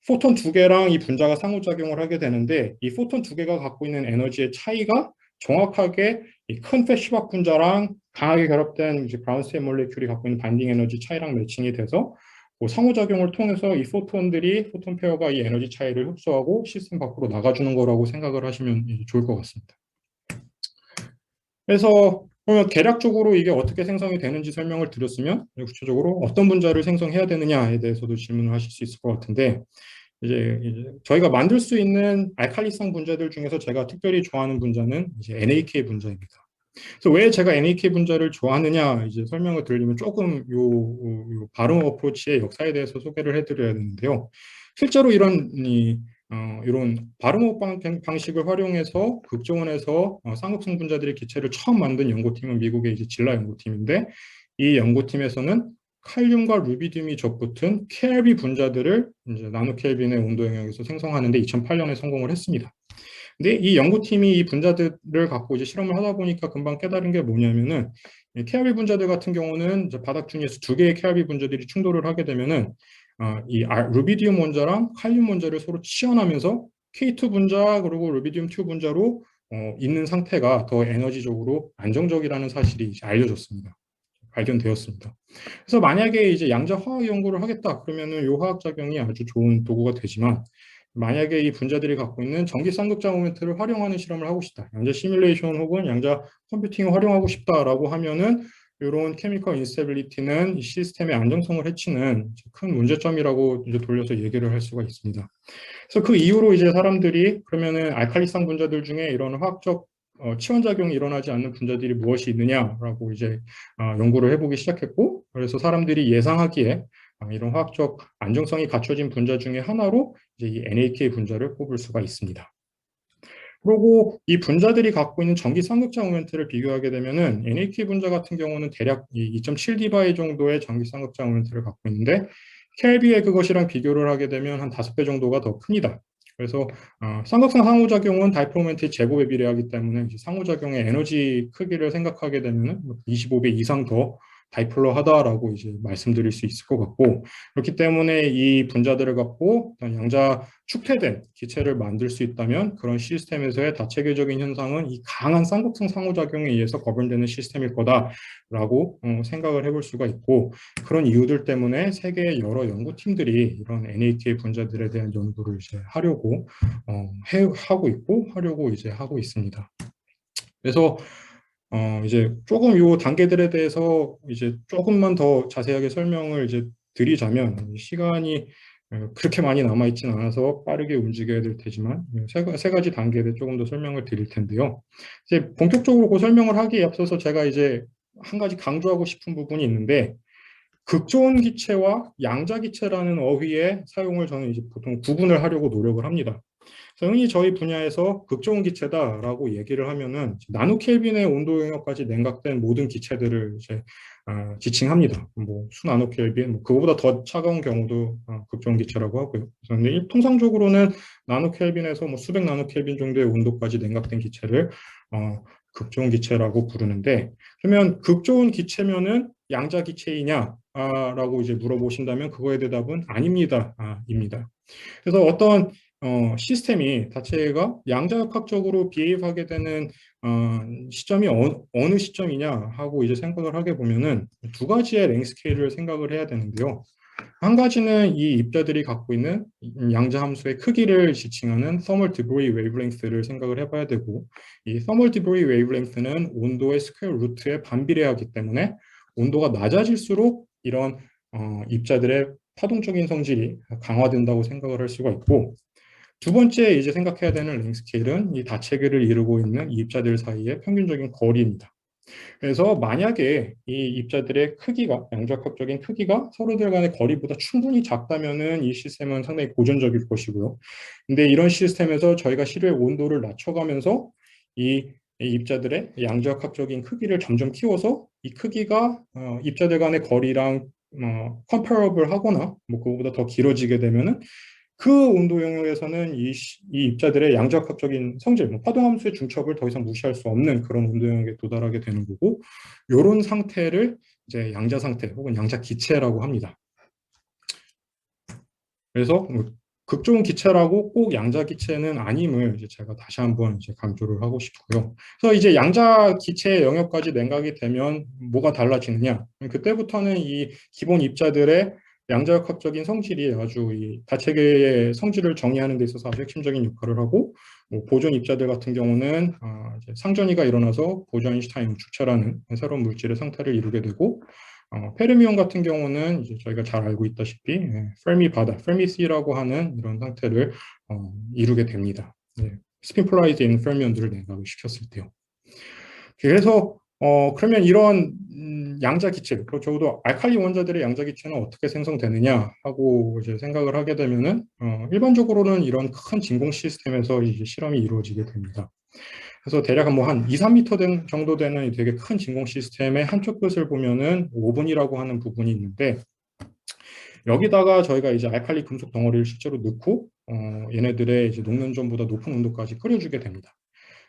포톤 두 개랑 이 분자가 상호작용을 하게 되는데 이 포톤 두 개가 갖고 있는 에너지의 차이가 정확하게 이 큰 패시박 분자랑 강하게 결합된 이제 그라운드 스테이트 몰레큘이 갖고 있는 바인딩 에너지 차이랑 매칭이 돼서 그 상호작용을 통해서 이 포톤들이 포톤 페어가 이 에너지 차이를 흡수하고 시스템 밖으로 나가주는 거라고 생각을 하시면 좋을 것 같습니다. 그래서 그러면 대략적으로 이게 어떻게 생성이 되는지 설명을 드렸으면 구체적으로 어떤 분자를 생성해야 되느냐에 대해서도 질문을 하실 수 있을 것 같은데 이제 저희가 만들 수 있는 알칼리성 분자들 중에서 제가 특별히 좋아하는 분자는 이제 NAK 분자입니다. 그래서 왜 제가 NAK 분자를 좋아하느냐 이제 설명을 드리면 조금 요 바름 어프로치의 역사에 대해서 소개를 해드려야 되는데요. 실제로 이런 이런 바르모 방식을 활용해서 극저온에서 쌍극성 분자들의 기체를 처음 만든 연구팀은 미국의 이제 질라 연구팀인데, 이 연구팀에서는 칼륨과 루비듐이 접붙은 KLB 분자들을 이제 나노 켈빈의 온도 영역에서 생성하는데 2008년에 성공을 했습니다. 근데 이 연구팀이 이 분자들을 갖고 이제 실험을 하다 보니까 금방 깨달은 게 뭐냐면은, KRB 분자들 같은 경우는 이제 바닥 중에서 두 개의 KRB 분자들이 충돌을 하게 되면은 루비디움 원자랑 칼륨 원자를 서로 치환하면서 K2 분자 그리고 루비디움 2 분자로 있는 상태가 더 에너지적으로 안정적이라는 사실이 이제 알려졌습니다. 발견되었습니다. 그래서 만약에 이제 양자 화학 연구를 하겠다 그러면은 이 화학 작용이 아주 좋은 도구가 되지만, 만약에 이 분자들이 갖고 있는 전기 쌍극자 모멘트를 활용하는 실험을 하고 싶다, 양자 시뮬레이션 혹은 양자 컴퓨팅을 활용하고 싶다라고 하면은 이런 케미컬 인스테빌리티는 이 시스템의 안정성을 해치는 큰 문제점이라고 이제 돌려서 얘기를 할 수가 있습니다. 그래서 그 이후로 이제 사람들이 그러면은 알칼리성 분자들 중에 이런 화학적 치환작용이 일어나지 않는 분자들이 무엇이 있느냐라고 이제 연구를 해보기 시작했고, 그래서 사람들이 예상하기에 이런 화학적 안정성이 갖춰진 분자 중에 하나로 이제 이 NAK 분자를 꼽을 수가 있습니다. 그리고 이 분자들이 갖고 있는 전기 쌍극자 모멘트를 비교하게 되면은 NAK 분자 같은 경우는 대략 2.7d바이 정도의 전기 쌍극자 모멘트를 갖고 있는데, KLB의 그것이랑 비교를 하게 되면 한 5배 정도가 더 큽니다. 그래서 쌍극상 상호작용은 다이폴 모멘트의 제곱에 비례하기 때문에 상호작용의 에너지 크기를 생각하게 되면 25배 이상 더 다이폴러하다라고 이제 말씀드릴 수 있을 것 같고, 그렇기 때문에 이 분자들을 갖고 양자 축퇴된 기체를 만들 수 있다면 그런 시스템에서의 다체계적인 현상은 이 강한 쌍극성 상호작용에 의해서 거론되는 시스템일 거다라고 생각을 해볼 수가 있고, 그런 이유들 때문에 세계의 여러 연구팀들이 이런 NAK 분자들에 대한 연구를 이제 하려고 하고 있고 하려고 이제 하고 있습니다. 그래서 이제 조금 요 단계들에 대해서 이제 조금만 더 자세하게 설명을 이제 드리자면, 시간이 그렇게 많이 남아있진 않아서 빠르게 움직여야 될 테지만 세 가지 단계를 조금 더 설명을 드릴 텐데요. 이제 본격적으로 그 설명을 하기에 앞서서 제가 이제 한 가지 강조하고 싶은 부분이 있는데, 극저온 기체와 양자 기체라는 어휘의 사용을 저는 이제 보통 구분을 하려고 노력을 합니다. 흔히 저희 분야에서 극저온 기체다라고 얘기를 하면은 나노 켈빈의 온도 영역까지 냉각된 모든 기체들을 이제 지칭합니다. 뭐 수나노 켈빈, 뭐 그거보다 더 차가운 경우도 극저온 기체라고 하고요. 그래서 통상적으로는 나노 켈빈에서 뭐 수백 나노 켈빈 정도의 온도까지 냉각된 기체를 극저온 기체라고 부르는데, 그러면 극저온 기체면은 양자 기체이냐? 라고 이제 물어보신다면 그거에 대답은 아닙니다. 입니다. 그래서 어떤 시스템이 자체가 양자역학적으로 비해하게 되는 시점이 어느 시점이냐 하고 이제 생각을 하게 보면은 두 가지의 랭 스케일을 생각을 해야 되는데요. 한 가지는 이 입자들이 갖고 있는 양자 함수의 크기를 지칭하는 thermal debris wavelength를 생각을 해봐야 되고, 이 thermal debris wavelength는 온도의 스퀘어 루트에 반비례하기 때문에 온도가 낮아질수록 이런 입자들의 파동적인 성질이 강화된다고 생각을 할 수가 있고, 두 번째 이제 생각해야 되는 랭 스케일은 이 다체계를 이루고 있는 이 입자들 사이의 평균적인 거리입니다. 그래서 만약에 이 입자들의 크기가, 양자역학적인 크기가 서로들 간의 거리보다 충분히 작다면은 이 시스템은 상당히 고전적일 것이고요. 근데 이런 시스템에서 저희가 실외 온도를 낮춰가면서 이 입자들의 양자역학적인 크기를 점점 키워서 이 크기가 입자들 간의 거리랑 comparable 하거나 뭐 그거보다 더 길어지게 되면은 그 온도 영역에서는 이 입자들의 양자역학적인 성질, 뭐 파동함수의 중첩을 더 이상 무시할 수 없는 그런 온도 영역에 도달하게 되는 거고, 이런 상태를 이제 양자 상태 혹은 양자 기체라고 합니다. 그래서 뭐 극저온 기체라고 꼭 양자 기체는 아님을 이제 제가 다시 한번 이제 강조를 하고 싶고요. 그래서 이제 양자 기체 영역까지 냉각이 되면 뭐가 달라지느냐? 그때부터는 이 기본 입자들의 양자역학적인 성질이 아주 이 다체계의 성질을 정의하는 데 있어서 아주 핵심적인 역할을 하고, 뭐 보존 입자들 같은 경우는 이제 상전이가 일어나서 보조-아인슈타인 우축체라는 새로운 물질의 상태를 이루게 되고, 페르미온 같은 경우는 이제 저희가 잘 알고 있다시피 페르미 바다, 페르미시라고 하는 이런 상태를 이루게 됩니다. 스핀 폴라리즈드 있는 페르미온들을 냉각을 시켰을 때요. 그래서 그러면 이런 양자 기체, 그리고 적어도 알칼리 원자들의 양자 기체는 어떻게 생성되느냐 하고 이제 생각을 하게 되면은 일반적으로는 이런 큰 진공 시스템에서 이제 실험이 이루어지게 됩니다. 그래서 대략 뭐 한 2, 3m 정도 되는 되게 큰 진공 시스템의 한쪽 끝을 보면은 오븐이라고 하는 부분이 있는데 여기다가 저희가 이제 알칼리 금속 덩어리를 실제로 넣고 얘네들의 이제 녹는 점보다 높은 온도까지 끓여주게 됩니다.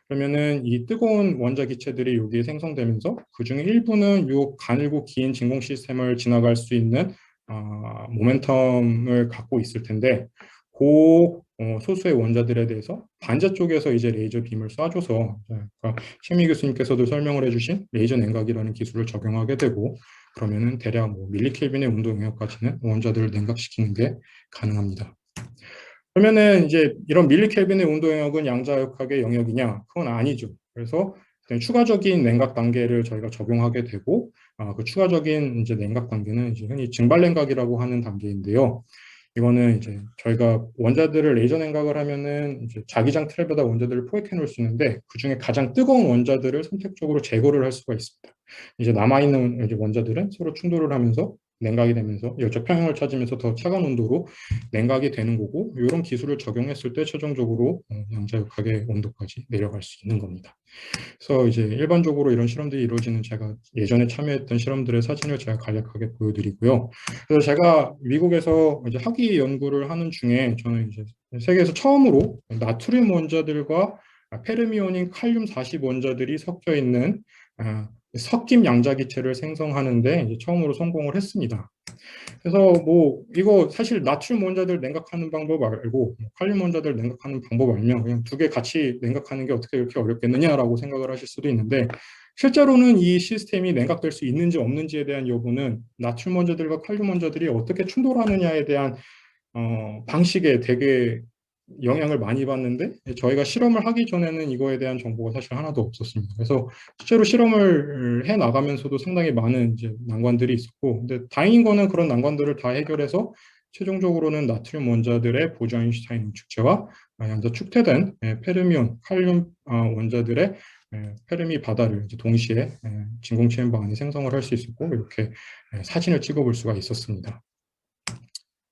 그러면은 이 뜨거운 원자 기체들이 여기에 생성되면서 그중에 일부는 요 가늘고 긴 진공 시스템을 지나갈 수 있는 모멘텀을 갖고 있을 텐데 그 소수의 원자들에 대해서 반대쪽에서 이제 레이저 빔을 쏴줘서 그러니까 최미 교수님께서도 설명을 해주신 레이저 냉각이라는 기술을 적용하게 되고 그러면은 대략 뭐 밀리켈빈의 온도 영역까지는 원자들을 냉각시키는 게 가능합니다. 그러면은 이제 이런 밀리켈빈의 온도 영역은 양자역학의 영역이냐? 그건 아니죠. 그래서 추가적인 냉각 단계를 저희가 적용하게 되고, 그 추가적인 이제 냉각 단계는 이제 흔히 증발 냉각이라고 하는 단계인데요. 이거는 이제 저희가 원자들을 레이저 냉각을 하면은 이제 자기장 트랩에다 원자들을 포획해 놓을 수 있는데 그 중에 가장 뜨거운 원자들을 선택적으로 제거를 할 수가 있습니다. 이제 남아있는 이제 원자들은 서로 충돌을 하면서 냉각이 되면서 열적 평형을 찾으면서 더 차가운 온도로 냉각이 되는 거고 이런 기술을 적용했을 때 최종적으로 양자역학의 온도까지 내려갈 수 있는 겁니다. 그래서 이제 일반적으로 이런 실험들이 이루어지는 제가 예전에 참여했던 실험들의 사진을 제가 간략하게 보여드리고요. 그래서 제가 미국에서 이제 학위 연구를 하는 중에 저는 이제 세계에서 처음으로 나트륨 원자들과 페르미온인 칼륨 40 원자들이 섞여 있는 섞임 양자기체를 생성하는데 이제 처음으로 성공을 했습니다. 그래서 뭐 이거 사실 나트륨 원자들 냉각하는 방법 알고 칼륨 원자들 냉각하는 방법 알면 그냥 두 개 같이 냉각하는 게 어떻게 이렇게 어렵겠느냐라고 생각을 하실 수도 있는데 실제로는 이 시스템이 냉각될 수 있는지 없는지에 대한 여부는 나트륨 원자들과 칼륨 원자들이 어떻게 충돌하느냐에 대한 방식에 되게 영향을 많이 받는데 저희가 실험을 하기 전에는 이거에 대한 정보가 사실 하나도 없었습니다. 그래서 실제로 실험을 해 나가면서도 상당히 많은 이제 난관들이 있었고, 근데 다행인 거는 그런 난관들을 다 해결해서 최종적으로는 나트륨 원자들의 보조 아인슈타인 축제와 양자 축퇴된 페르미온, 칼륨 원자들의 페르미 바다를 이제 동시에 진공 체인버 안에 생성을 할 수 있었고 이렇게 사진을 찍어볼 수가 있었습니다.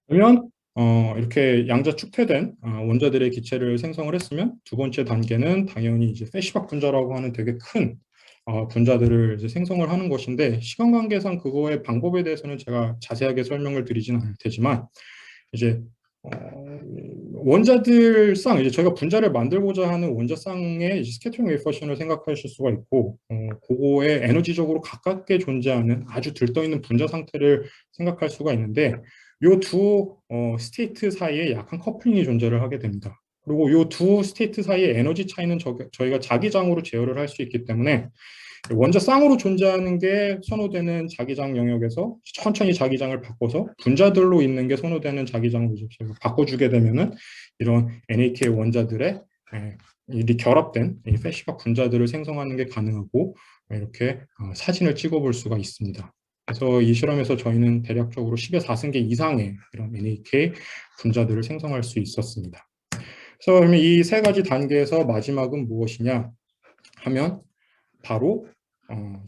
그러면 이렇게 양자 축퇴된 원자들의 기체를 생성을 했으면 두 번째 단계는 당연히 이제 페시박 분자라고 하는 되게 큰 분자들을 이제 생성을 하는 것인데 시간 관계상 그거의 방법에 대해서는 제가 자세하게 설명을 드리지는 않을 테지만 이제 원자들 쌍 이제 저희가 분자를 만들고자 하는 원자 쌍의 스캐터링 웨이퍼션을 생각하실 수가 있고 그거에 에너지적으로 가깝게 존재하는 아주 들떠 있는 분자 상태를 생각할 수가 있는데 요 두 스테이트 사이에 약한 커플링이 존재를 하게 됩니다. 그리고 요 두 스테이트 사이의 에너지 차이는 저희가 자기장으로 제어를 할 수 있기 때문에 원자 쌍으로 존재하는 게 선호되는 자기장 영역에서 천천히 자기장을 바꿔서 분자들로 있는 게 선호되는 자기장으로 바꿔주게 되면은 이런 NAK 원자들의 이 결합된 페시박 분자들을 생성하는 게 가능하고 이렇게 사진을 찍어볼 수가 있습니다. 그래서 이 실험에서 저희는 대략적으로 10의 4승계 이상의 이런 NAK 분자들을 생성할 수 있었습니다. 그래서 그러면 이 세 가지 단계에서 마지막은 무엇이냐 하면 바로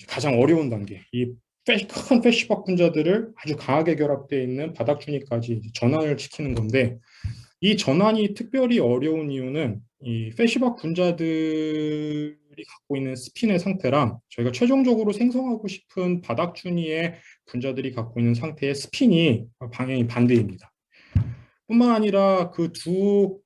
가장 어려운 단계, 이 큰 페시박 분자들을 아주 강하게 결합되어 있는 바닥 준위까지 전환을 시키는 건데 이 전환이 특별히 어려운 이유는 이 페시박 분자들이 갖고 있는 스핀의 상태랑 저희가 최종적으로 생성하고 싶은 바닥 준위의 분자들이 갖고 있는 상태의 스핀이 방향이 반대입니다. 뿐만 아니라 그 두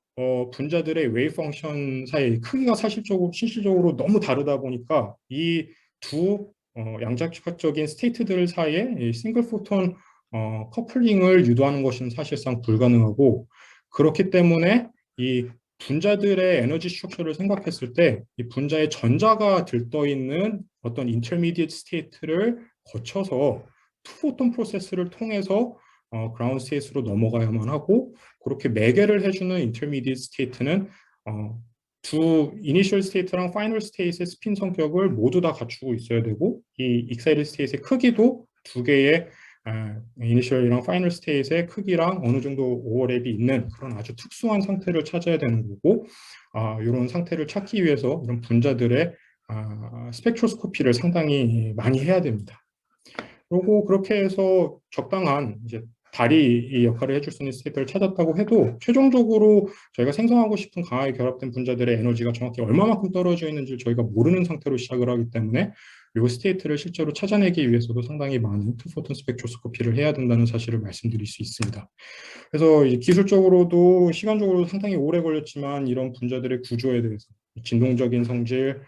분자들의 웨이브 펑션 사이의 크기가 실질적으로 너무 다르다 보니까 이 두 양자역학적인 스테이트들 사이에 싱글 포톤 커플링을 유도하는 것은 사실상 불가능하고 그렇기 때문에 이 분자들의 에너지 스트럭처를 생각했을 때 이 분자의 전자가 들떠 있는 어떤 인터미디엇 스테이트를 거쳐서 투포톤 프로세스를 통해서 그라운드 스테이트로 넘어가야만 하고 그렇게 매개를 해주는 인터미디엇 스테이트는 두 이니셜 스테이트랑 파이널 스테이트의 스핀 성격을 모두 다 갖추고 있어야 되고 이 익사이드 스테이트의 크기도 두 개의 이니셜이랑 파이널 스테이트의 크기랑 어느 정도 오버랩이 있는 그런 아주 특수한 상태를 찾아야 되는 거고 이런 상태를 찾기 위해서 이런 분자들의 스펙트로스코피를 상당히 많이 해야 됩니다. 그리고 그렇게 해서 적당한 이제 다리 역할을 해줄 수 있는 스테이트를 찾았다고 해도 최종적으로 저희가 생성하고 싶은 강하게 결합된 분자들의 에너지가 정확히 얼마만큼 떨어져 있는지 저희가 모르는 상태로 시작을 하기 때문에 이 스테이트를 실제로 찾아내기 위해서도 상당히 많은 투포톤 스펙트로스코피를 해야 된다는 사실을 말씀드릴 수 있습니다. 그래서 이제 기술적으로도 시간적으로 상당히 오래 걸렸지만 이런 분자들의 구조에 대해서 진동적인 성질,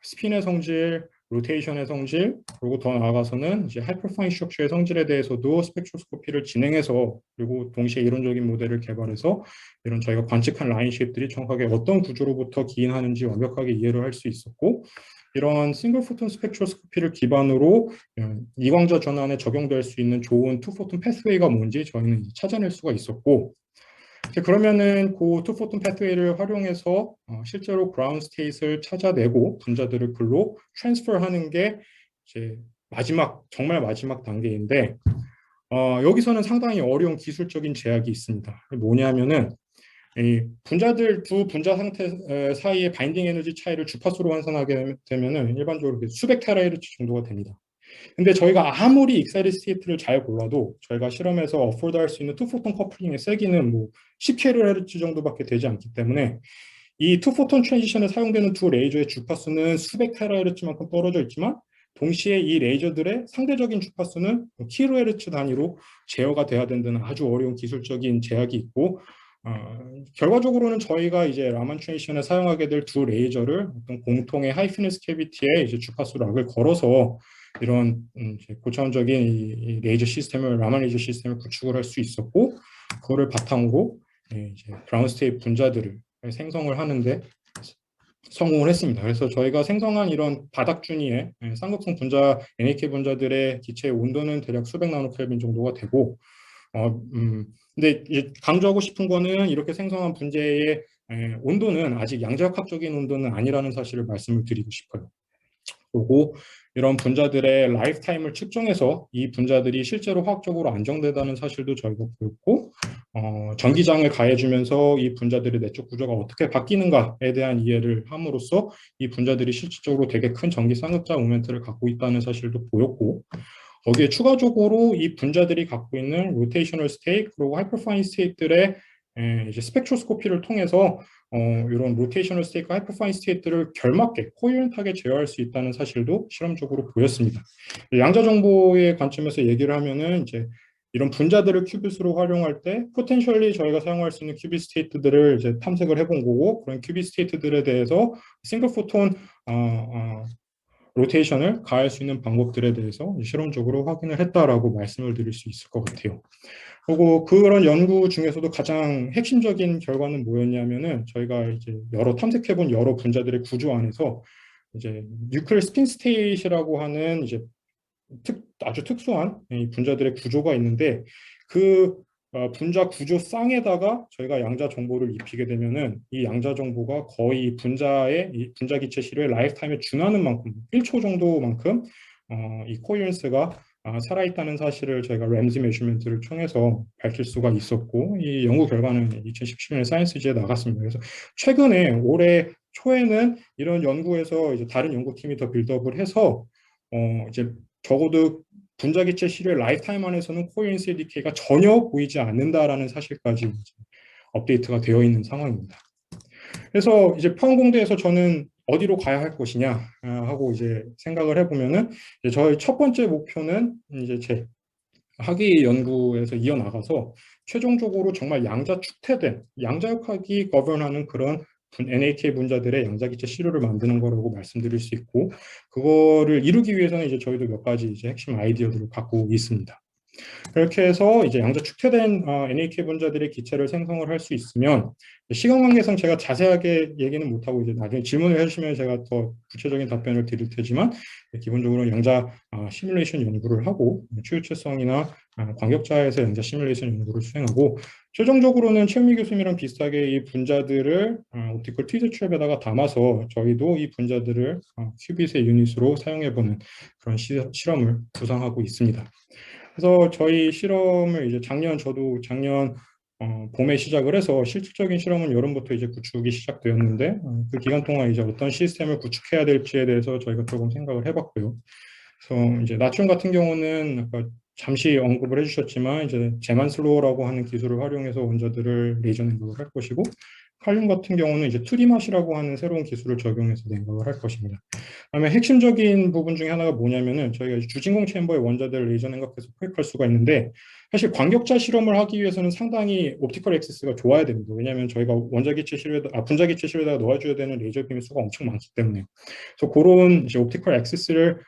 스핀의 성질, 로테이션의 성질, 그리고 더 나아가서는 이제 하이퍼파인 스트럭처의 성질에 대해서도 스펙트로스코피를 진행해서 그리고 동시에 이론적인 모델을 개발해서 이런 저희가 관측한 라인 쉐입들이 정확하게 어떤 구조로부터 기인하는지 완벽하게 이해를 할 수 있었고 이런 싱글 포톤 스펙트로스코피를 기반으로 이광자 전환에 적용될 수 있는 좋은 투포톤 패스웨이가 뭔지 저희는 찾아낼 수가 있었고 그러면은 그 투포톤 패스웨이를 활용해서 실제로 그라운드 스테이트를 찾아내고 분자들을 글로 트랜스퍼하는 게 이제 정말 마지막 단계인데 여기서는 상당히 어려운 기술적인 제약이 있습니다. 뭐냐면은 이 두 분자 상태 사이의 바인딩 에너지 차이를 주파수로 환산하게 되면은 일반적으로 수백 테라헤르츠 정도가 됩니다. 근데 저희가 아무리 익사이드 스테이트를 잘 골라도 저희가 실험에서 어포드 할 수 있는 투포톤 커플링의 세기는 뭐 10kHz 정도밖에 되지 않기 때문에 이 투포톤 트랜지션에 사용되는 두 레이저의 주파수는 수백 테라헤르츠만큼 떨어져 있지만 동시에 이 레이저들의 상대적인 주파수는 kHz 단위로 제어가 돼야 된다는 아주 어려운 기술적인 제약이 있고 결과적으로는 저희가 이제 라만 트랜지션에 사용하게 될 두 레이저를 어떤 공통의 하이피니스 캐비티에 이제 주파수 락을 걸어서 이런 고차원적인 이 레이저 시스템을 라만 레이저 시스템을 구축을 할 수 있었고 그거를 바탕으로 이제 그라운드 스테이트 분자들을 생성을 하는데 성공을 했습니다. 그래서 저희가 생성한 이런 바닥 준위의 쌍극성 분자 NAK 분자들의 기체 온도는 대략 수백 나노켈빈 정도가 되고 근데 강조하고 싶은 거는 이렇게 생성한 분자의 온도는 아직 양자역학적인 온도는 아니라는 사실을 말씀을 드리고 싶어요. 그리고 이런 분자들의 라이프 타임을 측정해서 이 분자들이 실제로 화학적으로 안정되다는 사실도 저희가 보였고 전기장을 가해주면서 이 분자들의 내적 구조가 어떻게 바뀌는가에 대한 이해를 함으로써 이 분자들이 실질적으로 되게 큰 전기 쌍극자 모멘트를 갖고 있다는 사실도 보였고 거기에 추가적으로 이 분자들이 갖고 있는 로테이셔널 스테이트 그리고 하이퍼파인 스테이트들의 이제 스펙트로스코피를 통해서 이런 로테이셔널 스테이트와 하이퍼파인 스테이트를 결맞게 코이런트하게 제어할 수 있다는 사실도 실험적으로 보였습니다. 양자 정보의 관점에서 얘기를 하면은 이제 이런 분자들을 큐빗으로 활용할 때 포텐셜리 저희가 사용할 수 있는 큐빗 스테이트들을 이제 탐색을 해본 거고 그런 큐빗 스테이트들에 대해서 싱글 포톤 로테이션을 가할 수 있는 방법들에 대해서 실험적으로 확인을 했다라고 말씀을 드릴 수 있을 것 같아요. 그리고 그런 연구 중에서도 가장 핵심적인 결과는 뭐였냐면은 저희가 이제 탐색해본 여러 분자들의 구조 안에서 이제 뉴클리어 스핀 스테이트라고 하는 이제 아주 특수한 분자들의 구조가 있는데 그 분자 구조 쌍에다가 저희가 양자 정보를 입히게 되면은 이 양자 정보가 거의 이 분자 기체 시료의 라이프 타임에 준하는 만큼 1초 정도만큼 이 코이런스가 살아있다는 사실을 저희가 램지 메셔먼트를 통해서 밝힐 수가 있었고 이 연구 결과는 2017년에 사이언스지에 나갔습니다. 그래서 최근에 올해 초에는 이런 연구에서 이제 다른 연구팀이 더 빌드업을 해서 이제 적어도 분자기체 시료의 라이프타임 안에서는 코이런스 디케이가 전혀 보이지 않는다라는 사실까지 업데이트가 되어 있는 상황입니다. 그래서 이제 포항공대에서 저는 어디로 가야 할 것이냐 하고 이제 생각을 해보면은 이제 저희 첫 번째 목표는 이제 제 학위 연구에서 이어나가서 최종적으로 정말 양자 축퇴된 양자역학이 거변하는 그런 NAK 분자들의 양자기체 시료를 만드는 거라고 말씀드릴 수 있고 그거를 이루기 위해서는 이제 저희도 몇 가지 이제 핵심 아이디어들을 갖고 있습니다. 그렇게 해서 이제 양자 축퇴된 NAK 분자들의 기체를 생성을 할 수 있으면 시간 관계상 제가 자세하게 얘기는 못하고 이제 나중에 질문을 해주시면 제가 더 구체적인 답변을 드릴 테지만 기본적으로 양자 시뮬레이션 연구를 하고 추유체성이나 광격자에서 양자 시뮬레이션 연구를 수행하고 최종적으로는 최은미 교수님이랑 비슷하게 이 분자들을 옵티컬 트위저 트랩에다가 담아서 저희도 이 분자들을 큐빗의 유닛으로 사용해보는 그런 실험을 구상하고 있습니다. 그래서 저희 실험을 이제 저도 작년 봄에 시작을 해서 실질적인 실험은 여름부터 이제 구축이 시작되었는데 그 기간 동안 이제 어떤 시스템을 구축해야 될지에 대해서 저희가 조금 생각을 해봤고요. 그래서 이제 나트륨 같은 경우는 아까 잠시 언급을 해주셨지만 이제 제만슬로우라고 하는 기술을 활용해서 원자들을 레이저 냉각을 할 것이고 칼륨 같은 경우는 이제 투리맛이라고 하는 새로운 기술을 적용해서 냉각을 할 것입니다. 그다음에 핵심적인 부분 중에 하나가 뭐냐면은 저희가 이제 주진공 챔버의 원자들을 레이저 냉각해서 포획할 수가 있는데 사실 광격자 실험을 하기 위해서는 상당히 옵티컬 액세스가 좋아야 됩니다. 왜냐하면 저희가 원자기체 실에다 분자기체 실에다가 넣어줘야 되는 레이저 빔의 수가 엄청 많기 때문에 그래서 그런 이제 옵티컬 액세스를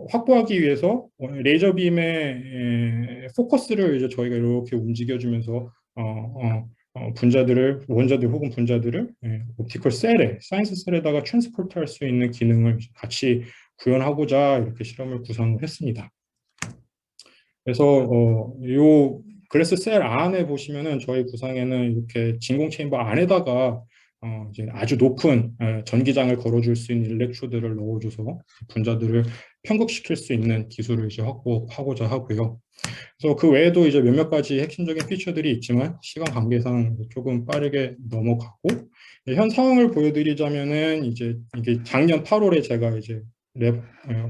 확보하기 위해서 레이저 빔의 포커스를 이제 저희가 이렇게 움직여주면서 원자들 혹은 분자들을 옵티컬 셀에, 사이언스 셀에다가 트랜스포트 할 수 있는 기능을 같이 구현하고자 이렇게 실험을 구상을 했습니다. 그래서 요 글래스 셀 안에 보시면은 저희 구상에는 이렇게 진공 체인버 안에다가 이제 아주 높은 전기장을 걸어줄 수 있는 일렉트로드를 넣어줘서 분자들을 편극시킬 수 있는 기술을 이제 확보하고자 하고요. 그래서 그 외에도 이제 몇몇 가지 핵심적인 피처들이 있지만 시간 관계상 조금 빠르게 넘어가고 현 상황을 보여드리자면은 이제 이게 작년 8월에 제가 이제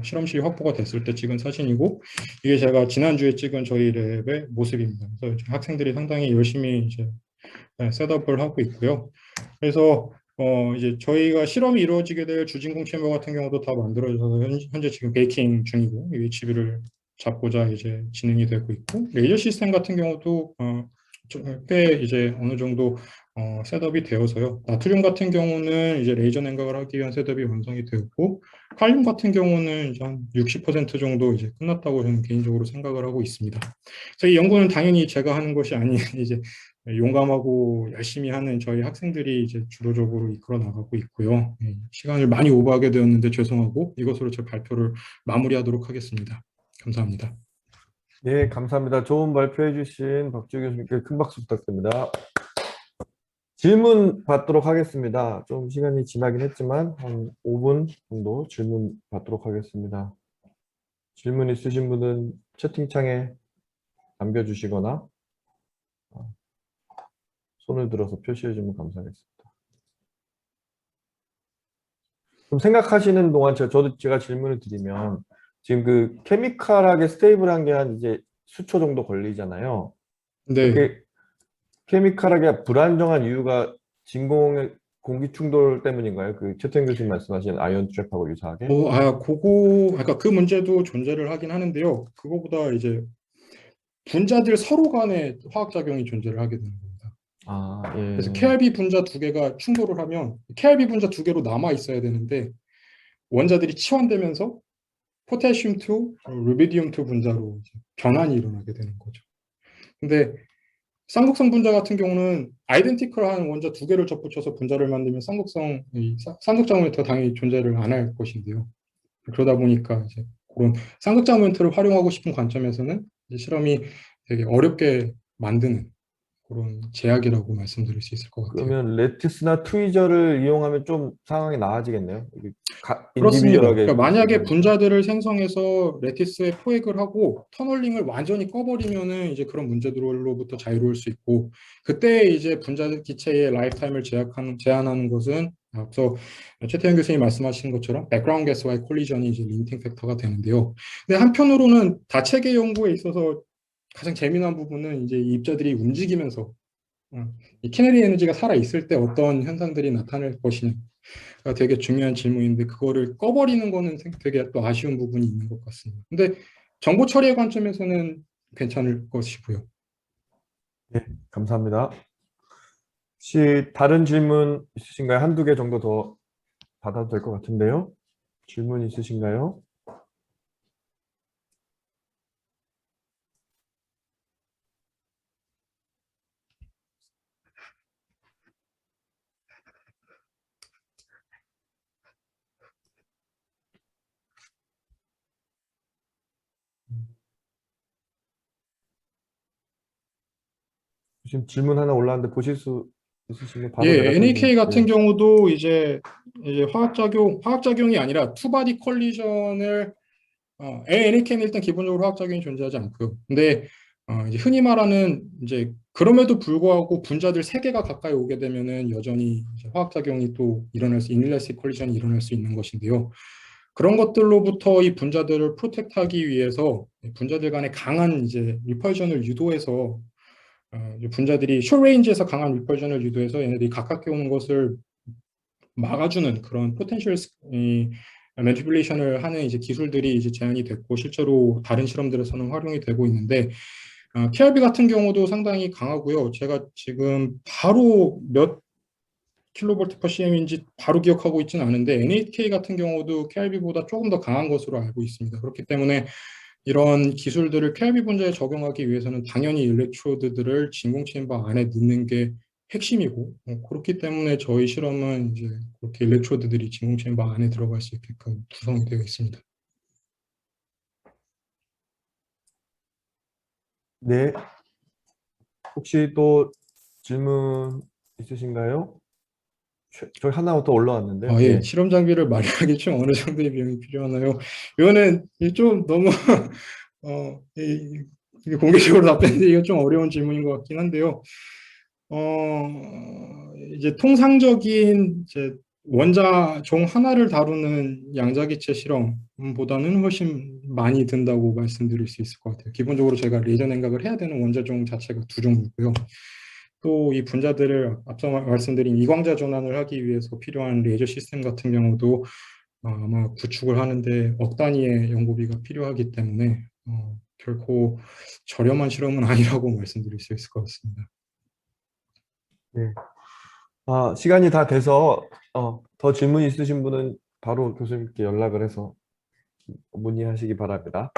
실험실이 확보가 됐을 때 찍은 사진이고 이게 제가 지난주에 찍은 저희 랩의 모습입니다. 그래서 학생들이 상당히 열심히 이제 셋업을 하고 있고요. 그래서 이제 저희가 실험이 이루어지게 될 주진공 챔버 같은 경우도 다 만들어져서 현재 지금 베이킹 중이고 HB를 잡고자 이제 진행이 되고 있고 레이저 시스템 같은 경우도 꽤 이제 어느 정도 셋업이 되어서요. 나트륨 같은 경우는 이제 레이저 냉각을 하기 위한 셋업이 완성이 되었고 칼륨 같은 경우는 이제 한 60% 정도 이제 끝났다고 저는 개인적으로 생각을 하고 있습니다. 그래서 이 연구는 당연히 제가 하는 것이 아닌 이제 용감하고 열심히 하는 저희 학생들이 이제 주도적으로 이끌어 나가고 있고요. 시간을 많이 오버하게 되었는데 죄송하고 이것으로 제 발표를 마무리하도록 하겠습니다. 감사합니다. 네, 감사합니다. 좋은 발표해 주신 박지우 교수님께 큰 박수 부탁드립니다. 질문 받도록 하겠습니다. 좀 시간이 지나긴 했지만 한 5분 정도 질문 받도록 하겠습니다. 질문 있으신 분은 채팅창에 남겨주시거나 손을 들어서 표시해 주면 감사하겠습니다. 좀 생각하시는 동안 제가 질문을 드리면 지금 그 케미칼하게 스테이블한 게 한 이제 수초 정도 걸리잖아요. 네. 그게 케미칼하게 불안정한 이유가 진공의 공기 충돌 때문인가요? 그 최태형 교수님 말씀하신 아이언 트랩하고 유사하게? 그러니까 그 문제도 존재를 하긴 하는데요. 그거보다 이제 분자들 서로 간에 화학작용이 존재를 하게 되는 겁니다. 예. 그래서 KRB 분자 두 개가 충돌을 하면 KRB 분자 두 개로 남아 있어야 되는데 원자들이 치환되면서 포타시움2, 루비디움2 분자로 변환이 일어나게 되는 거죠. 근데 쌍극성 분자 같은 경우는 아이덴티컬한 원자 두 개를 접붙여서 분자를 만들면 쌍극장 모멘트가 당연히 존재를 안 할 것인데요. 그러다 보니까 이제 그런 쌍극장 모멘트를 활용하고 싶은 관점에서는 이제 실험이 되게 어렵게 만드는 그런 제약이라고 말씀드릴 수 있을 것 같아요. 그러면 레티스나 트위저를 이용하면 좀 상황이 나아지겠네요. 그렇습니다. 인디비주얼하게. 그러니까 만약에 분자들을 생성해서 레티스에 포획을 하고 터널링을 완전히 꺼버리면은 이제 그런 문제들로부터 자유로울 수 있고 그때 이제 분자 기체의 라이프타임을 제한하는 것은 앞서 최태현 교수님이 말씀하신 것처럼 백그라운드 가스와의 콜리전이 이제 리미팅 팩터가 되는데요. 근데 한편으로는 다체계 연구에 있어서 가장 재미난 부분은 이제 이 입자들이 움직이면서 이 키네틱 에너지가 살아 있을 때 어떤 현상들이 나타날 것이냐. 되게 중요한 질문인데 그거를 꺼버리는 거는 되게 또 아쉬운 부분이 있는 것 같습니다. 근데 정보 처리의 관점에서는 괜찮을 것이고요. 네, 감사합니다. 혹시 다른 질문 있으신가요? 한두 개 정도 더 받아도 될 것 같은데요. 질문 있으신가요? 지금 질문 하나 올라왔는데 보실 수 있으시면 바로 NAK 같은 네. 경우도 이제 화학작용이 아니라 투바디 컬리전을 NAK는 일단 기본적으로 화학작용이 존재하지 않고요. 근데 이제 흔히 말하는 이제 그럼에도 불구하고 분자들 3개가 가까이 오게 되면은 여전히 이제 화학작용이 또 일어날 수, 인일레스 콜리전이 일어날 수 있는 것인데요. 그런 것들로부터 이 분자들을 프로텍트하기 위해서 분자들 간의 강한 이제 리펄전을 유도해서 이제 분자들이 숏레인지에서 강한 리펄전을 유도해서 얘네들이 가깝게 오는 것을 막아주는 그런 포텐셜 매니플레이션을 하는 이제 기술들이 이제 제안이 됐고 실제로 다른 실험들에서는 활용이 되고 있는데 KRB 같은 경우도 상당히 강하고요. 제가 지금 바로 몇 킬로볼트 퍼 CM인지 바로 기억하고 있지는 않은데 NHK 같은 경우도 KRB보다 조금 더 강한 것으로 알고 있습니다. 그렇기 때문에 이런 기술들을 KRB 분자에 적용하기 위해서는 당연히 일렉트로드들을 진공 챔버 안에 넣는 게 핵심이고 그렇기 때문에 저희 실험은 이제 그렇게 일렉트로드들이 진공 챔버 안에 들어갈 수 있게끔 구성이 되어 있습니다. 네. 혹시 또 질문 있으신가요? 저희 하나 더 올라왔는데요. 예, 예. 실험 장비를 마련하기 총 어느 정도의 비용이 필요하나요? 이거는 좀 너무 이게 공개적으로 답변드리기가 좀 어려운 질문인 것 같긴 한데요. 이제 통상적인 이제 원자종 하나를 다루는 양자기체 실험보다는 훨씬 많이 든다고 말씀드릴 수 있을 것 같아요. 기본적으로 제가 레이저 냉각을 해야 되는 원자종 자체가 2종류고요. 또 이 분자들을 앞서 말씀드린 이광자 전환을 하기 위해서 필요한 레이저 시스템 같은 경우도 아마 구축을 하는데 억 단위의 연구비가 필요하기 때문에 결코 저렴한 실험은 아니라고 말씀드릴 수 있을 것 같습니다. 네. 시간이 다 돼서 더 질문 있으신 분은 바로 교수님께 연락을 해서 문의하시기 바랍니다.